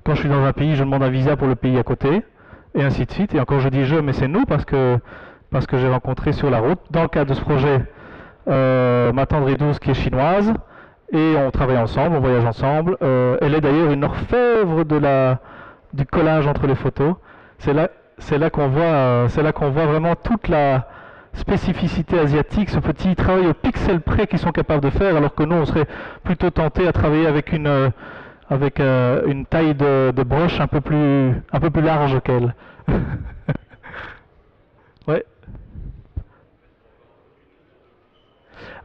Quand je suis dans un pays, je demande un visa pour le pays à côté, et ainsi de suite. Et encore, je dis je, mais c'est nous parce que j'ai rencontré sur la route, dans le cadre de ce projet, ma tendre épouse qui est chinoise. Et on travaille ensemble, on voyage ensemble. Elle est d'ailleurs une orfèvre du collage entre les photos. C'est là qu'on voit vraiment toute la spécificité asiatique, ce petit travail au pixel près qu'ils sont capables de faire, alors que nous, on serait plutôt tenté à travailler avec une taille de broche un peu plus large qu'elle. Ouais.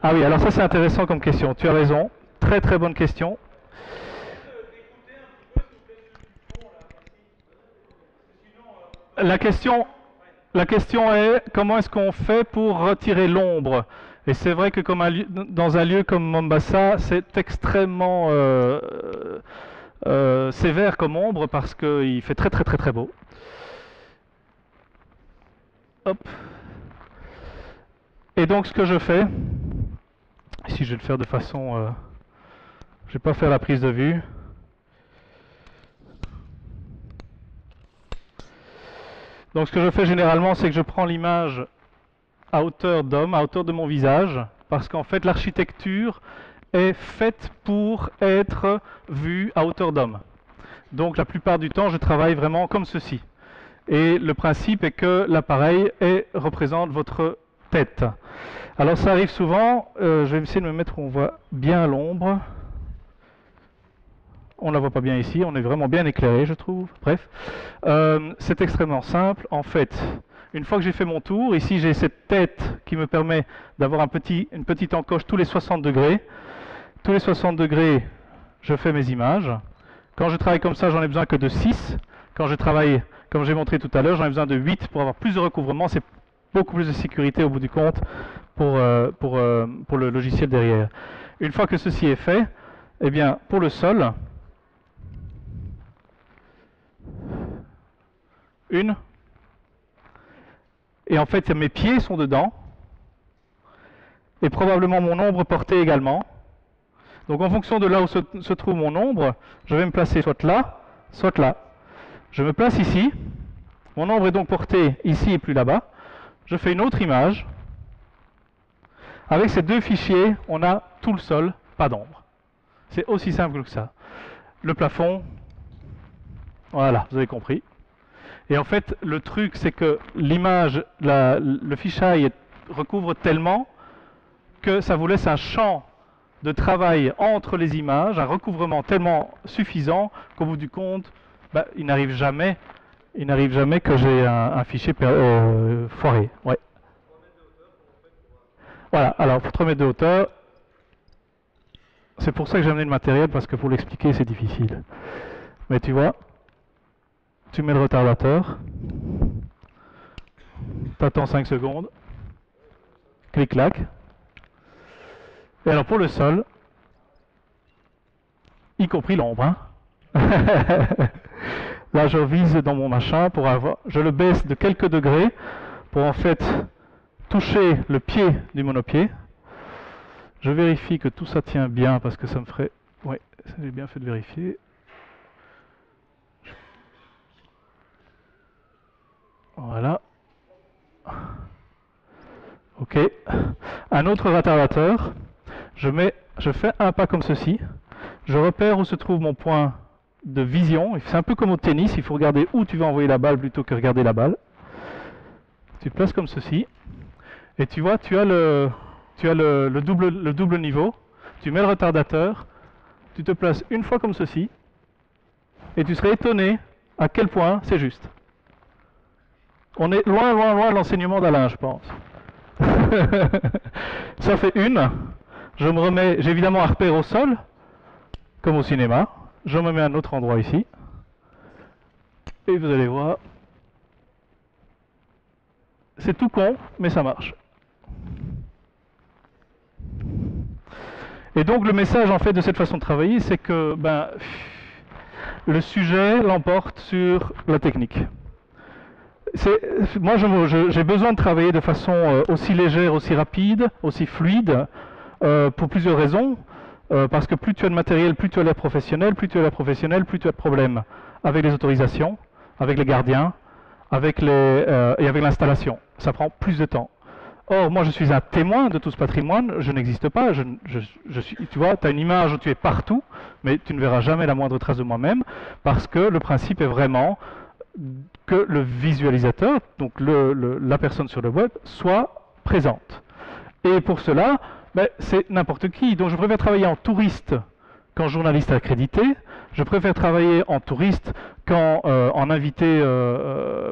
Ah oui, alors ça c'est intéressant comme question. Tu as raison. Très bonne question. La question est comment est-ce qu'on fait pour retirer l'ombre? Et c'est vrai que dans un lieu comme Mombasa, c'est extrêmement sévère comme ombre parce qu'il fait très beau. Hop. Et donc ce que je fais, ici je vais le faire de façon... je ne vais pas faire la prise de vue. Donc ce que je fais généralement, c'est que je prends l'image à hauteur d'homme, à hauteur de mon visage, parce qu'en fait l'architecture est faite pour être vue à hauteur d'homme. Donc la plupart du temps, je travaille vraiment comme ceci. Et le principe est que l'appareil représente votre tête. Alors ça arrive souvent, je vais essayer de me mettre où on voit bien l'ombre. On ne la voit pas bien ici, on est vraiment bien éclairé, je trouve. Bref, c'est extrêmement simple. En fait, une fois que j'ai fait mon tour, ici j'ai cette tête qui me permet d'avoir une petite encoche tous les 60 degrés. Tous les 60 degrés, je fais mes images. Quand je travaille comme ça, j'en ai besoin que de 6. Quand je travaille, comme j'ai montré tout à l'heure, j'en ai besoin de 8 pour avoir plus de recouvrement. C'est beaucoup plus de sécurité au bout du compte pour le logiciel derrière. Une fois que ceci est fait, eh bien, pour le sol, et en fait mes pieds sont dedans, et probablement mon ombre portée également. Donc en fonction de là où se trouve mon ombre, je vais me placer soit là, soit là. Je me place ici, Mon ombre est donc portée ici et plus là-bas. Je fais une autre image. Avec ces deux fichiers, on a tout le sol, pas d'ombre. C'est aussi simple que ça. Le plafond, voilà, vous avez compris. Et en fait, le truc, c'est que l'image, le fisheye recouvre tellement que ça vous laisse un champ de travail entre les images, un recouvrement tellement suffisant qu'au bout du compte, bah, il n'arrive jamais que j'ai un fichier foiré. Ouais. Voilà, alors pour 3 mètres de hauteur, c'est pour ça que j'ai amené le matériel, parce que pour l'expliquer c'est difficile. Mais tu vois, tu mets le retardateur, t'attends 5 secondes, clic-clac. Et alors pour le sol, y compris l'ombre, hein. Là je vise dans mon machin pour avoir, je le baisse de quelques degrés pour en fait toucher le pied du monopied. Je vérifie que tout ça tient bien parce que ça me ferait... Oui, j'ai bien fait de vérifier. Voilà. Ok. Un autre retardateur. Je fais un pas comme ceci. Je repère où se trouve mon point de vision. C'est un peu comme au tennis, il faut regarder où tu vas envoyer la balle plutôt que regarder la balle. Tu te places comme ceci. Et tu vois, tu as le double niveau. Tu mets le retardateur. Tu te places une fois comme ceci. Et tu serais étonné à quel point c'est juste. On est loin, loin, loin de l'enseignement d'Alain, je pense. Ça fait une. Je me remets, j'ai évidemment un repère au sol, comme au cinéma. Je me mets à un autre endroit ici. Et vous allez voir. C'est tout con, mais ça marche. Et donc le message en fait de cette façon de travailler, c'est que le sujet l'emporte sur la technique. Moi j'ai besoin de travailler de façon aussi légère, aussi rapide, aussi fluide, pour plusieurs raisons. Parce que plus tu as de matériel, plus tu as l'air professionnel, plus tu as l'air professionnel, plus tu as de problèmes avec les autorisations, avec les gardiens, et avec l'installation. Ça prend plus de temps. Or, moi je suis un témoin de tout ce patrimoine, je n'existe pas, tu vois, tu as une image où tu es partout, mais tu ne verras jamais la moindre trace de moi-même, parce que le principe est vraiment que le visualisateur, donc la personne sur le web, soit présente. Et pour cela, c'est n'importe qui. Donc je préfère travailler en touriste qu'en journaliste accrédité. Je préfère travailler en touriste qu'en invité,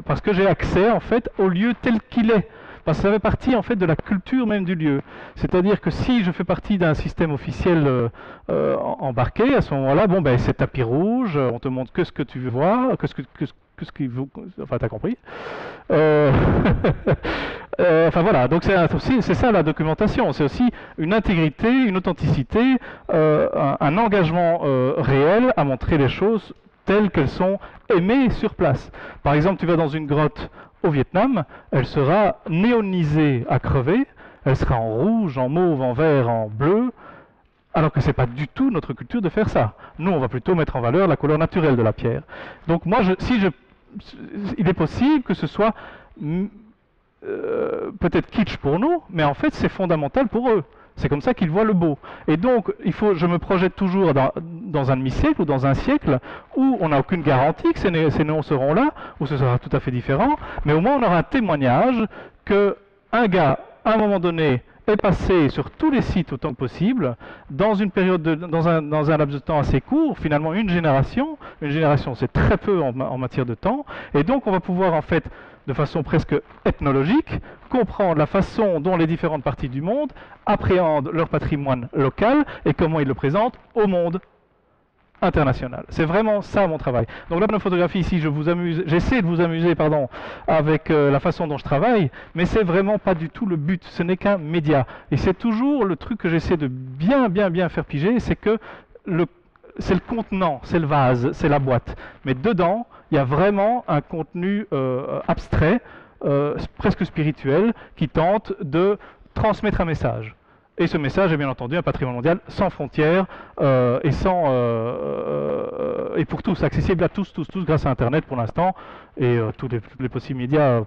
parce que j'ai accès en fait au lieu tel qu'il est. Parce que ça fait partie en fait de la culture même du lieu. C'est-à-dire que si je fais partie d'un système officiel embarqué, à ce moment-là, bon c'est tapis rouge, on te montre que ce que tu veux voir, enfin t'as compris. Enfin voilà, donc c'est ça la documentation, c'est aussi une intégrité, une authenticité, un engagement réel à montrer les choses telles qu'elles sont aimées sur place. Par exemple, tu vas dans une grotte au Vietnam, elle sera néonisée à crever, elle sera en rouge, en mauve, en vert, en bleu, alors que ce n'est pas du tout notre culture de faire ça. Nous, on va plutôt mettre en valeur la couleur naturelle de la pierre. Donc moi, il est possible que ce soit peut-être kitsch pour nous, mais en fait c'est fondamental pour eux. C'est comme ça qu'ils voient le beau. Et donc, je me projette toujours dans un demi-siècle ou dans un siècle où on n'a aucune garantie que ces noms seront là, où ce sera tout à fait différent, mais au moins on aura un témoignage qu'un gars, à un moment donné, est passé sur tous les sites autant que possible, dans une période dans un laps de temps assez court, finalement une génération c'est très peu en matière de temps, et donc on va pouvoir en fait, de façon presque ethnologique, comprendre la façon dont les différentes parties du monde appréhendent leur patrimoine local et comment ils le présentent au monde international. C'est vraiment ça mon travail. Donc la photographie ici, j'essaie de vous amuser avec la façon dont je travaille, mais c'est vraiment pas du tout le but, ce n'est qu'un média. Et c'est toujours le truc que j'essaie de bien faire piger, c'est que c'est le contenant, c'est le vase, c'est la boîte. Mais dedans, il y a vraiment un contenu abstrait, presque spirituel, qui tente de transmettre un message. Et ce message est bien entendu un patrimoine mondial sans frontières et pour tous, accessible à tous, grâce à Internet pour l'instant et tous les possibles médias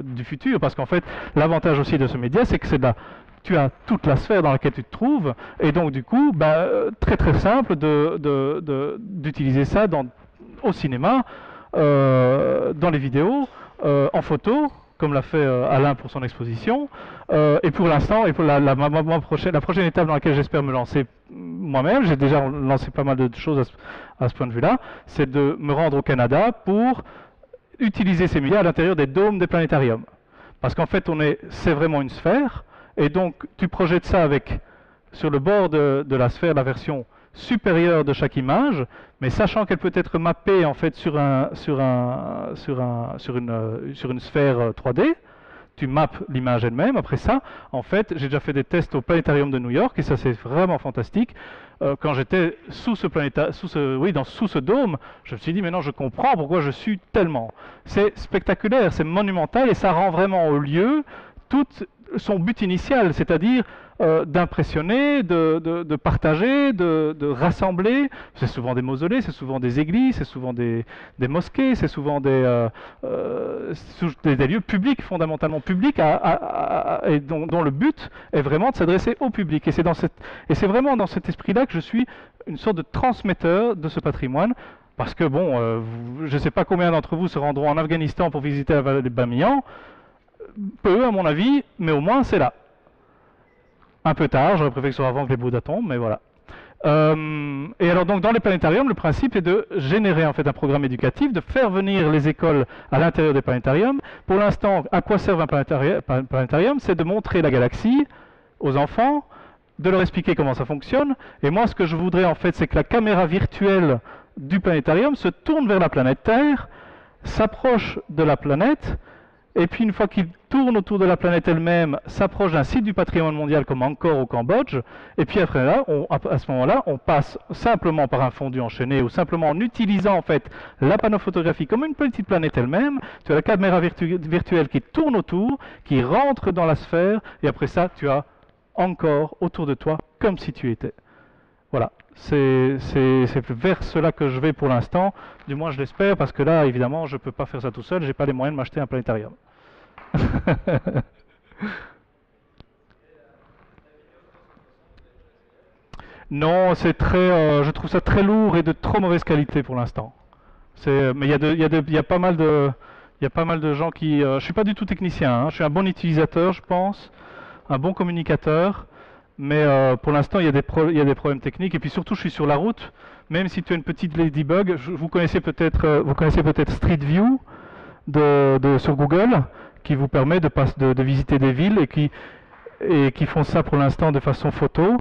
du futur. Parce qu'en fait, l'avantage aussi de ce média, c'est que tu as toute la sphère dans laquelle tu te trouves et donc du coup, très très simple d'utiliser ça au cinéma, dans les vidéos, en photo, comme l'a fait Alain pour son exposition. Et pour l'instant, et pour la prochaine étape dans laquelle j'espère me lancer moi-même, j'ai déjà lancé pas mal de choses à ce point de vue-là, c'est de me rendre au Canada pour utiliser ces médias à l'intérieur des dômes des planétariums. Parce qu'en fait, c'est vraiment une sphère, et donc tu projettes ça sur le bord de la sphère, la version supérieure de chaque image, mais sachant qu'elle peut être mappée en fait sur une sphère 3D, tu mappes l'image elle-même. Après ça, en fait, j'ai déjà fait des tests au planétarium de New York et ça c'est vraiment fantastique. Quand j'étais sous ce dôme, je me suis dit maintenant je comprends pourquoi je suis tellement. C'est spectaculaire, c'est monumental et ça rend vraiment au lieu tout son but initial, c'est-à-dire d'impressionner, de partager, de rassembler. C'est souvent des mausolées, c'est souvent des églises, c'est souvent des mosquées, c'est souvent des lieux publics, fondamentalement publics, et dont le but est vraiment de s'adresser au public. Et c'est vraiment dans cet esprit-là que je suis une sorte de transmetteur de ce patrimoine. Parce que bon, je ne sais pas combien d'entre vous se rendront en Afghanistan pour visiter la vallée de Bamiyan. Peu à mon avis, mais au moins c'est là. Un peu tard, j'aurais préféré que ce soit avant que les Bouddhas tombent, mais voilà. Et alors donc dans les planétariums, le principe est de générer en fait un programme éducatif, de faire venir les écoles à l'intérieur des planétariums. Pour l'instant, à quoi sert un planétarium? C'est de montrer la galaxie aux enfants, de leur expliquer comment ça fonctionne. Et moi, ce que je voudrais en fait, c'est que la caméra virtuelle du planétarium se tourne vers la planète Terre, s'approche de la planète, et puis une fois qu'il tourne autour de la planète elle-même, s'approche d'un site du patrimoine mondial comme Angkor au Cambodge, et puis après là, à ce moment-là, on passe simplement par un fondu enchaîné ou simplement en utilisant en fait la panophotographie comme une petite planète elle-même. Tu as la caméra virtuelle qui tourne autour, qui rentre dans la sphère, et après ça, tu as Angkor autour de toi comme si tu étais. Voilà, c'est vers cela que je vais pour l'instant, du moins je l'espère, parce que là, évidemment, je ne peux pas faire ça tout seul, j'ai pas les moyens de m'acheter un planétarium. Non, je trouve ça très lourd et de trop mauvaise qualité pour l'instant. Mais il y a pas mal de gens qui. Je suis pas du tout technicien, hein, je suis un bon utilisateur, je pense, un bon communicateur, mais pour l'instant il y a des problèmes techniques et puis surtout je suis sur la route. Même si tu as une petite Ladybug, vous connaissez peut-être Street View sur Google, qui vous permet de visiter des villes et qui font ça pour l'instant de façon photo.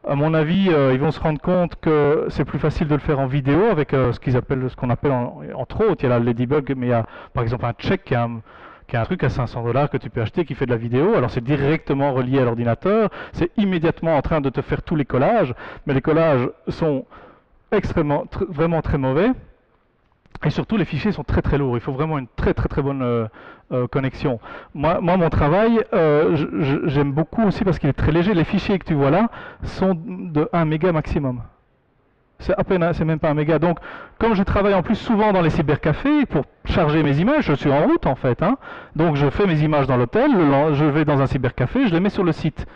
À mon avis, ils vont se rendre compte que c'est plus facile de le faire en vidéo avec ce qu'on appelle entre autres, il y a la Ladybug, mais il y a par exemple un check qui est un truc à 500 $ que tu peux acheter qui fait de la vidéo. Alors c'est directement relié à l'ordinateur, c'est immédiatement en train de te faire tous les collages, mais les collages sont vraiment très mauvais. Et surtout, les fichiers sont très très lourds. Il faut vraiment une très bonne connexion. Moi, mon travail, j'aime beaucoup aussi parce qu'il est très léger. Les fichiers que tu vois là sont de 1 méga maximum. C'est même pas 1 méga. Donc, comme je travaille en plus souvent dans les cybercafés pour charger mes images, je suis en route en fait. Hein. Donc, je fais mes images dans l'hôtel, je vais dans un cybercafé, je les mets sur le site.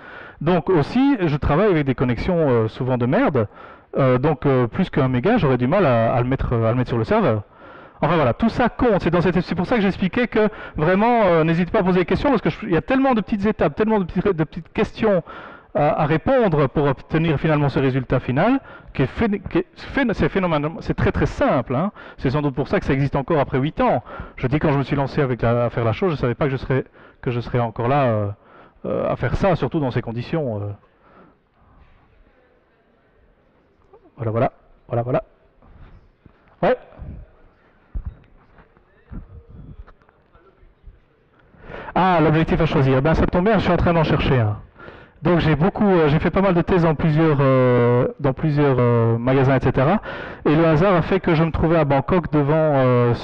Donc aussi, je travaille avec des connexions souvent de merde. Donc, plus qu'1 méga, j'aurais du mal à le mettre sur le serveur. Enfin voilà, tout ça compte. C'est pour ça que j'expliquais que vraiment, n'hésitez pas à poser des questions parce qu'il y a tellement de petites étapes, tellement de petites questions à répondre pour obtenir finalement ce résultat final c'est très très simple. Hein. C'est sans doute pour ça que ça existe encore après 8 ans. Je dis quand je me suis lancé à faire la chose, je ne savais pas que je serais encore là à faire ça, surtout dans ces conditions. Voilà. Ouais. Ah, l'objectif à choisir. Ben, ça tombe bien, je suis en train d'en chercher un. Donc j'ai fait pas mal de thèses dans plusieurs magasins, etc. Et le hasard a fait que je me trouvais à Bangkok devant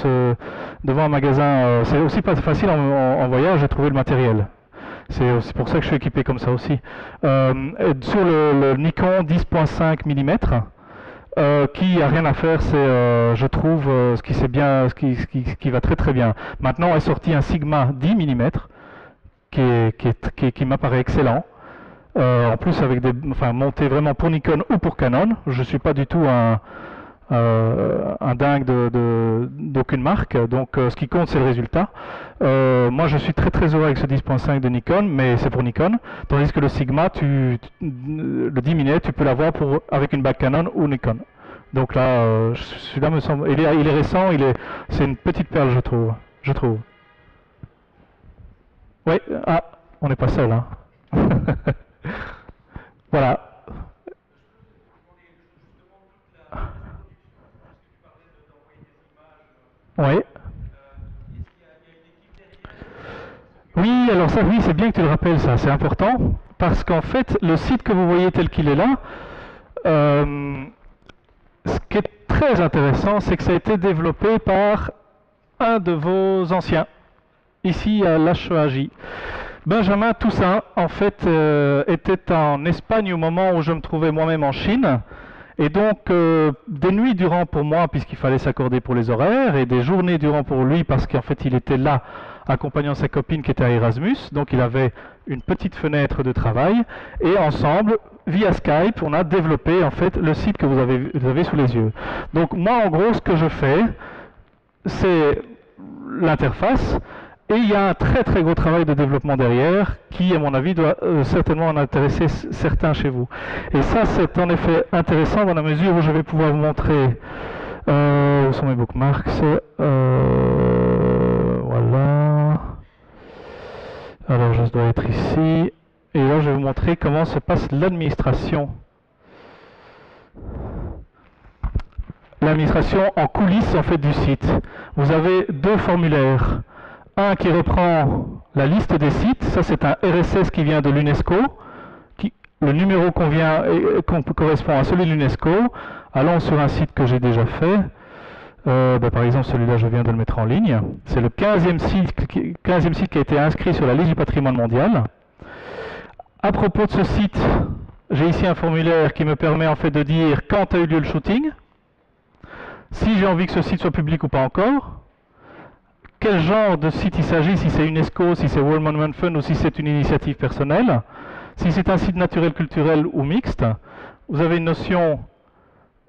un magasin. C'est aussi pas facile en voyage de trouver le matériel. C'est aussi pour ça que je suis équipé comme ça aussi. Sur le Nikon 10.5 mm, qui a rien à faire, c'est, je trouve, ce qui va très très bien. Maintenant est sorti un Sigma 10 mm qui m'apparaît excellent. En plus avec monté vraiment pour Nikon ou pour Canon. Je suis pas du tout un dingue d'aucune marque, donc ce qui compte c'est le résultat. Moi je suis très très heureux avec ce 10.5 de Nikon, mais c'est pour Nikon, tandis que le Sigma, le 10 mm, tu peux l'avoir avec une bague Canon ou Nikon. Donc là, celui-là me semble, il est récent, c'est une petite perle je trouve. Oui, ah, on n'est pas seul, hein. Voilà. Oui. Oui, alors ça, oui, c'est bien que tu le rappelles, ça, c'est important, parce qu'en fait, le site que vous voyez tel qu'il est là, ce qui est très intéressant, c'est que ça a été développé par un de vos anciens, ici à l'HEAJ. Benjamin Toussaint, en fait, était en Espagne au moment où je me trouvais moi-même en Chine. Et donc, des nuits durant pour moi, puisqu'il fallait s'accorder pour les horaires, et des journées durant pour lui, parce qu'en fait, il était là, accompagnant sa copine qui était à Erasmus. Donc, il avait une petite fenêtre de travail. Et ensemble, via Skype, on a développé, en fait, le site que vous avez sous les yeux. Donc, moi, en gros, ce que je fais, c'est l'interface. Et il y a un très très gros travail de développement derrière qui, à mon avis, doit certainement en intéresser certains chez vous. Et ça, c'est en effet intéressant dans la mesure où je vais pouvoir vous montrer où sont mes bookmarks. Voilà. Alors, je dois être ici. Et là, je vais vous montrer comment se passe l'administration. L'administration en coulisses, en fait, du site. Vous avez deux formulaires. Un qui reprend la liste des sites, ça c'est un RSS qui vient de l'UNESCO, le numéro correspond à celui de l'UNESCO. Allons sur un site que j'ai déjà fait, par exemple celui-là je viens de le mettre en ligne, c'est le 15e site qui a été inscrit sur la liste du patrimoine mondial. À propos de ce site, j'ai ici un formulaire qui me permet en fait de dire quand a eu lieu le shooting, si j'ai envie que ce site soit public ou pas encore, quel genre de site il s'agit, si c'est UNESCO, si c'est World Monument Fund ou si c'est une initiative personnelle, si c'est un site naturel, culturel ou mixte. Vous avez une notion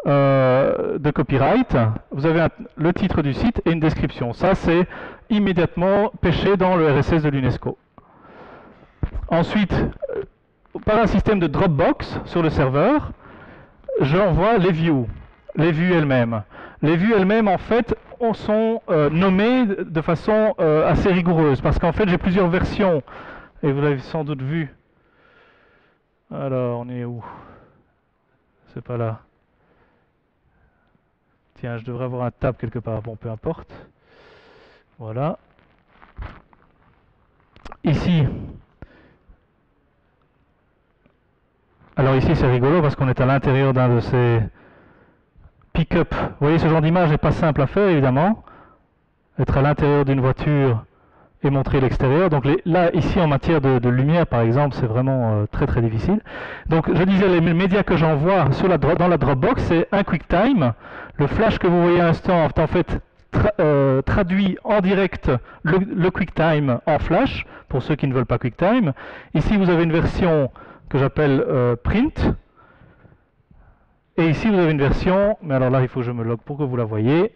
de copyright, vous avez le titre du site et une description. Ça, c'est immédiatement pêché dans le RSS de l'UNESCO. Ensuite, par un système de Dropbox sur le serveur, j'envoie les views elles-mêmes. Les views elles-mêmes, en fait, sont nommées de façon assez rigoureuse, parce qu'en fait, j'ai plusieurs versions, et vous l'avez sans doute vu. Alors, on est où? C'est pas là. Tiens, je devrais avoir un tab quelque part. Bon, peu importe. Voilà. Ici. Alors ici, c'est rigolo, parce qu'on est à l'intérieur d'un de ces pick-up. Vous voyez, ce genre d'image n'est pas simple à faire, évidemment. Être à l'intérieur d'une voiture et montrer l'extérieur. Donc là, ici, en matière de lumière, par exemple, c'est vraiment très très difficile. Donc, je disais, les médias que j'envoie dans la Dropbox, c'est un QuickTime. Le flash que vous voyez à l'instant, en fait, traduit en direct le QuickTime en flash, pour ceux qui ne veulent pas QuickTime. Ici, vous avez une version que j'appelle print. Et ici, vous avez une version, mais alors là, il faut que je me log pour que vous la voyez.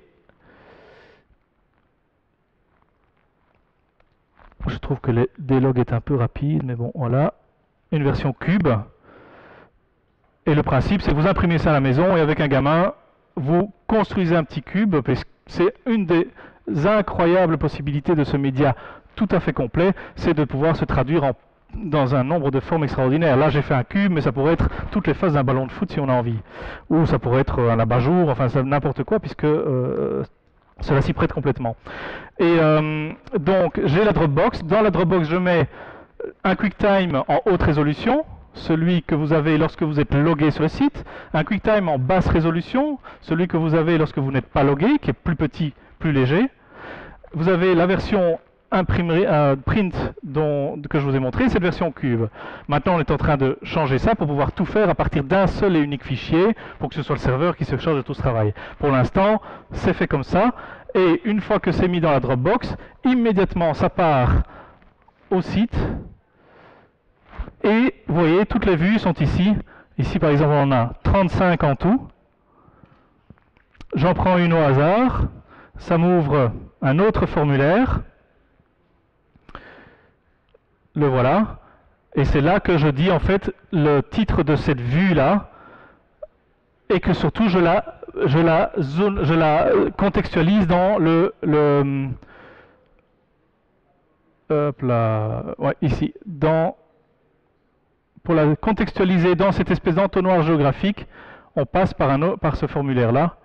Je trouve que le délog est un peu rapide, mais bon, voilà. Une version cube. Et le principe, c'est que vous imprimez ça à la maison et avec un gamin, vous construisez un petit cube. C'est une des incroyables possibilités de ce média tout à fait complet, c'est de pouvoir se traduire dans un nombre de formes extraordinaires. Là, j'ai fait un cube, mais ça pourrait être toutes les faces d'un ballon de foot si on a envie. Ou ça pourrait être un abat-jour, enfin n'importe quoi, puisque cela s'y prête complètement. Et donc, j'ai la Dropbox. Dans la Dropbox, je mets un QuickTime en haute résolution, celui que vous avez lorsque vous êtes logué sur le site. Un QuickTime en basse résolution, celui que vous avez lorsque vous n'êtes pas logué, qui est plus petit, plus léger. Vous avez la version print que je vous ai montré, cette version cube. Maintenant, on est en train de changer ça pour pouvoir tout faire à partir d'un seul et unique fichier pour que ce soit le serveur qui se charge de tout ce travail. Pour l'instant, c'est fait comme ça. Et une fois que c'est mis dans la Dropbox, immédiatement, ça part au site. Et vous voyez, toutes les vues sont ici. Ici, par exemple, on en a 35 en tout. J'en prends une au hasard. Ça m'ouvre un autre formulaire. Le voilà. Et c'est là que je dis en fait le titre de cette vue-là. Et que surtout je la contextualise dans hop là, ouais, ici. Pour la contextualiser dans cette espèce d'entonnoir géographique, on passe par ce formulaire-là.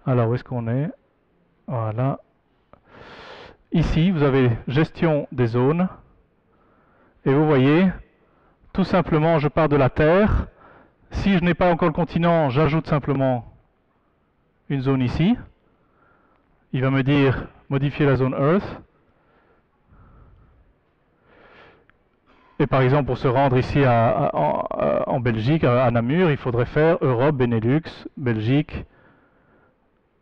Alors, où est-ce qu'on est? Voilà. Ici, vous avez gestion des zones. Et vous voyez, tout simplement, je pars de la Terre. Si je n'ai pas encore le continent, j'ajoute simplement une zone ici. Il va me dire modifier la zone Earth. Et par exemple, pour se rendre ici en Belgique, à Namur, il faudrait faire Europe, Benelux, Belgique.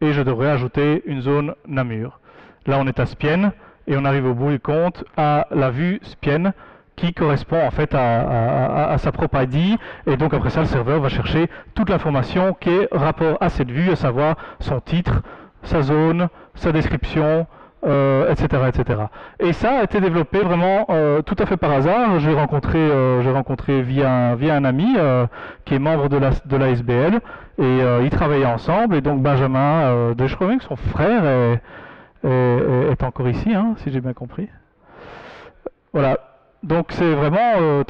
Et je devrais ajouter une zone Namur. Là, on est à Spienne, et on arrive au bout du compte à la vue Spienne, qui correspond en fait à sa propre ID. Et donc après ça, le serveur va chercher toute l'information qui est rapport à cette vue, à savoir son titre, sa zone, sa description, etc., etc. Et ça a été développé vraiment tout à fait par hasard. J'ai rencontré via un ami qui est membre de la SBL, et ils travaillaient ensemble. Et donc Benjamin, je crois même que son frère est encore ici, hein, si j'ai bien compris. Voilà. Donc c'est vraiment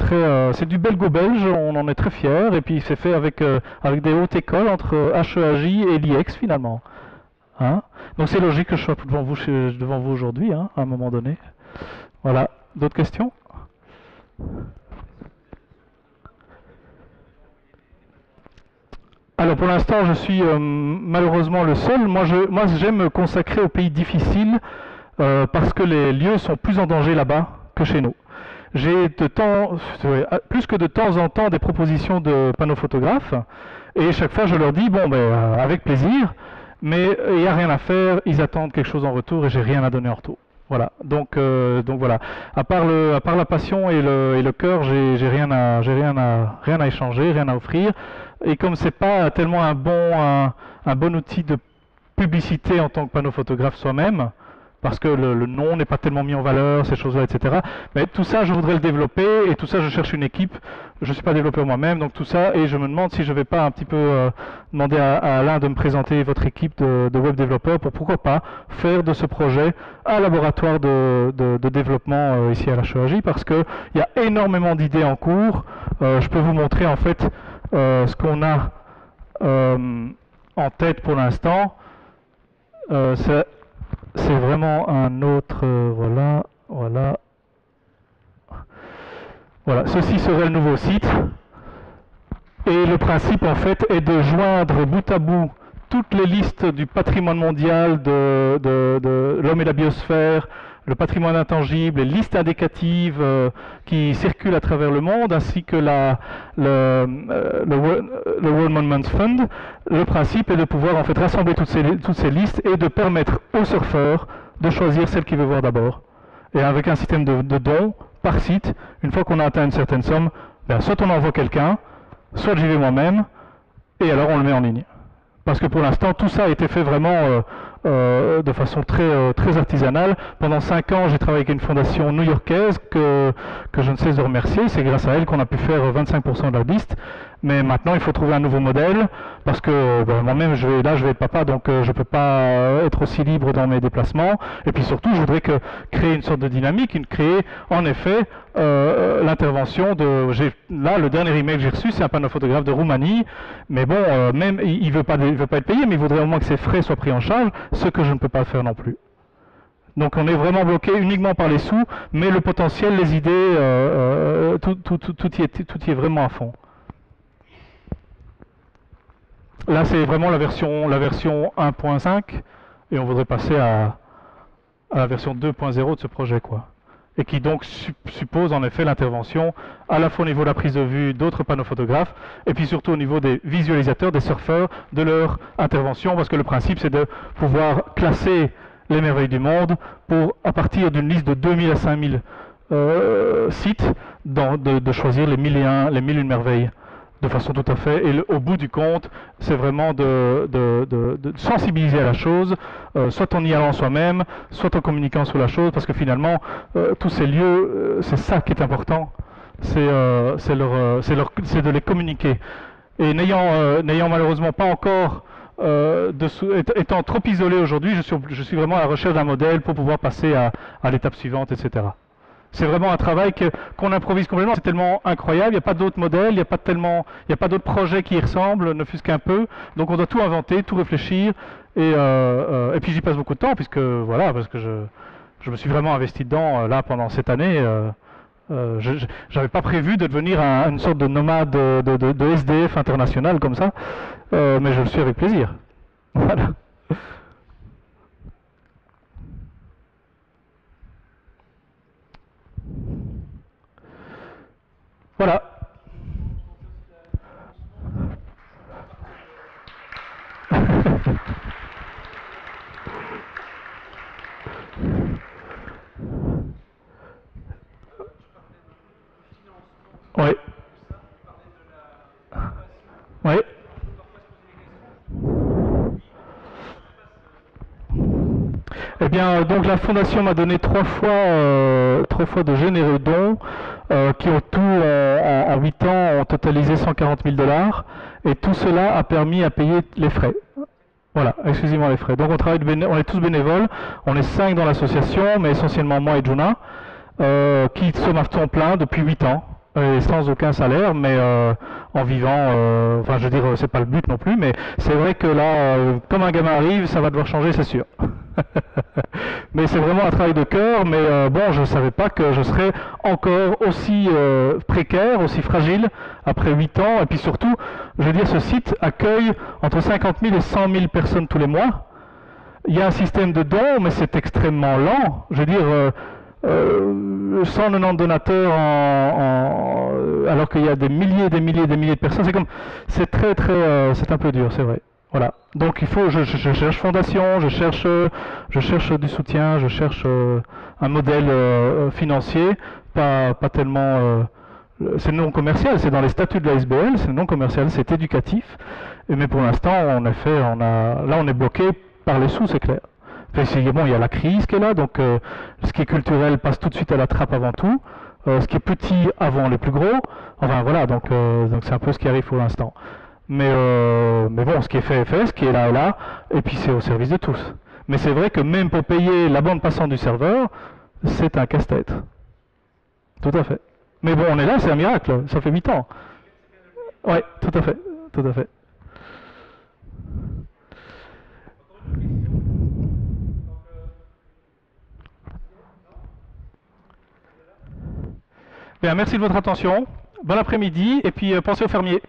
c'est du belgo-belge, on en est très fiers, et puis c'est fait avec des hautes écoles entre HEAJ et l'IEX finalement. Hein? Donc c'est logique que je sois devant vous aujourd'hui, hein, à un moment donné. Voilà. D'autres questions? Alors pour l'instant, je suis malheureusement le seul. Moi, j'aime me consacrer aux pays difficiles parce que les lieux sont plus en danger là-bas que chez nous. J'ai plus que de temps en temps des propositions de panneaux photographes, et chaque fois je leur dis bon ben avec plaisir, mais il n'y a rien à faire, ils attendent quelque chose en retour et j'ai rien à donner en retour. Voilà. Donc voilà. À part la passion et le cœur, j'ai rien à échanger, rien à offrir. Et comme c'est pas tellement un bon outil de publicité en tant que panneau photographe soi-même, parce que le nom n'est pas tellement mis en valeur, ces choses-là, etc. Mais tout ça, je voudrais le développer, et tout ça, je cherche une équipe. Je ne suis pas développeur moi-même, donc tout ça, et je me demande si je ne vais pas un petit peu demander à Alain de me présenter votre équipe de web développeurs pour pourquoi pas faire de ce projet un laboratoire de développement ici à la HEAJ, parce qu'il y a énormément d'idées en cours. Je peux vous montrer en fait ce qu'on a en tête pour l'instant. C'est vraiment un autre... voilà. Ceci serait le nouveau site. Et le principe, en fait, est de joindre bout à bout toutes les listes du patrimoine mondial de l'homme et la biosphère, le patrimoine intangible, les listes indicatives qui circulent à travers le monde, ainsi que le World Monuments Fund. Le principe est de pouvoir en fait rassembler toutes ces listes et de permettre aux surfeurs de choisir celle qu'il veut voir d'abord. Et avec un système de dons par site, une fois qu'on a atteint une certaine somme, soit on envoie quelqu'un, soit j'y vais moi-même, et alors on le met en ligne. Parce que pour l'instant, tout ça a été fait vraiment de façon très artisanale. Pendant 5 ans, j'ai travaillé avec une fondation new-yorkaise que je ne cesse de remercier. C'est grâce à elle qu'on a pu faire 25% de la liste. Mais maintenant, il faut trouver un nouveau modèle, parce que moi-même, je vais être papa, donc je ne peux pas être aussi libre dans mes déplacements. Et puis surtout, je voudrais créer une sorte de dynamique, créer en effet l'intervention de... Là, le dernier email que j'ai reçu, c'est un panneau photographe de Roumanie. Mais bon, même il ne veut pas être payé, mais il voudrait au moins que ses frais soient pris en charge, ce que je ne peux pas faire non plus. Donc on est vraiment bloqué uniquement par les sous, mais le potentiel, les idées, tout y est vraiment à fond. Là, c'est vraiment la version 1.5, et on voudrait passer à à la version 2.0 de ce projet, quoi. Et qui donc suppose en effet l'intervention à la fois au niveau de la prise de vue d'autres panneaux photographes et puis surtout au niveau des visualisateurs, des surfeurs, de leur intervention, parce que le principe c'est de pouvoir classer les merveilles du monde pour, à partir d'une liste de 2000 à 5000 sites, de choisir les 1001 merveilles de façon tout à fait. Et au bout du compte, c'est vraiment de sensibiliser à la chose, soit en y allant soi-même, soit en communiquant sur la chose, parce que finalement, tous ces lieux, c'est ça qui est important, c'est de les communiquer. Et n'ayant malheureusement pas encore, étant trop isolé aujourd'hui, je suis vraiment à la recherche d'un modèle pour pouvoir passer à l'étape suivante, etc. C'est vraiment un travail qu'on improvise complètement. C'est tellement incroyable, il n'y a pas d'autres modèles, il n'y a pas d'autres projets qui y ressemblent, ne fût-ce qu'un peu. Donc on doit tout inventer, tout réfléchir. Et puis j'y passe beaucoup de temps, puisque voilà, parce que je me suis vraiment investi dedans là pendant cette année. Je n'avais pas prévu de devenir une sorte de nomade de SDF international comme ça, mais je le suis avec plaisir. Voilà. Voilà. Oui. Oui. Eh bien, donc la fondation m'a donné trois fois de généreux dons qui au tout, en 8 ans, ont totalisé 140 000 $. Et tout cela a permis à payer les frais. Voilà, exclusivement les frais. Donc on est tous bénévoles, on est 5 dans l'association, mais essentiellement moi et Juna, qui sommes à temps plein depuis 8 ans, et sans aucun salaire, mais en vivant, enfin je veux dire, c'est pas le but non plus, mais c'est vrai que là, comme un gamin arrive, ça va devoir changer, c'est sûr. Mais c'est vraiment un travail de cœur, mais bon, je ne savais pas que je serais encore aussi précaire, aussi fragile après 8 ans. Et puis surtout, je veux dire, ce site accueille entre 50 000 et 100 000 personnes tous les mois. Il y a un système de dons, mais c'est extrêmement lent. Je veux dire, 190 donateurs alors qu'il y a des milliers, des milliers, des milliers de personnes. C'est très, très, c'est un peu dur, c'est vrai. Voilà. Donc il faut, je cherche fondation, je cherche du soutien, je cherche un modèle financier, pas tellement. C'est non commercial, c'est dans les statuts de la SBL, c'est non commercial, c'est éducatif. Mais pour l'instant, en effet, là on est bloqué par les sous, c'est clair. Bon, il y a la crise qui est là, donc ce qui est culturel passe tout de suite à la trappe avant tout. Ce qui est petit avant les plus gros. Enfin voilà, donc c'est un peu ce qui arrive pour l'instant. Mais bon, ce qui est fait est fait, ce qui est là est là, et puis c'est au service de tous. Mais c'est vrai que même pour payer la bande passante du serveur, c'est un casse-tête. Tout à fait. Mais bon, on est là, c'est un miracle, ça fait 8 ans. Ouais, tout à fait, tout à fait. Bien, merci de votre attention. Bon après-midi, et puis pensez aux fermiers.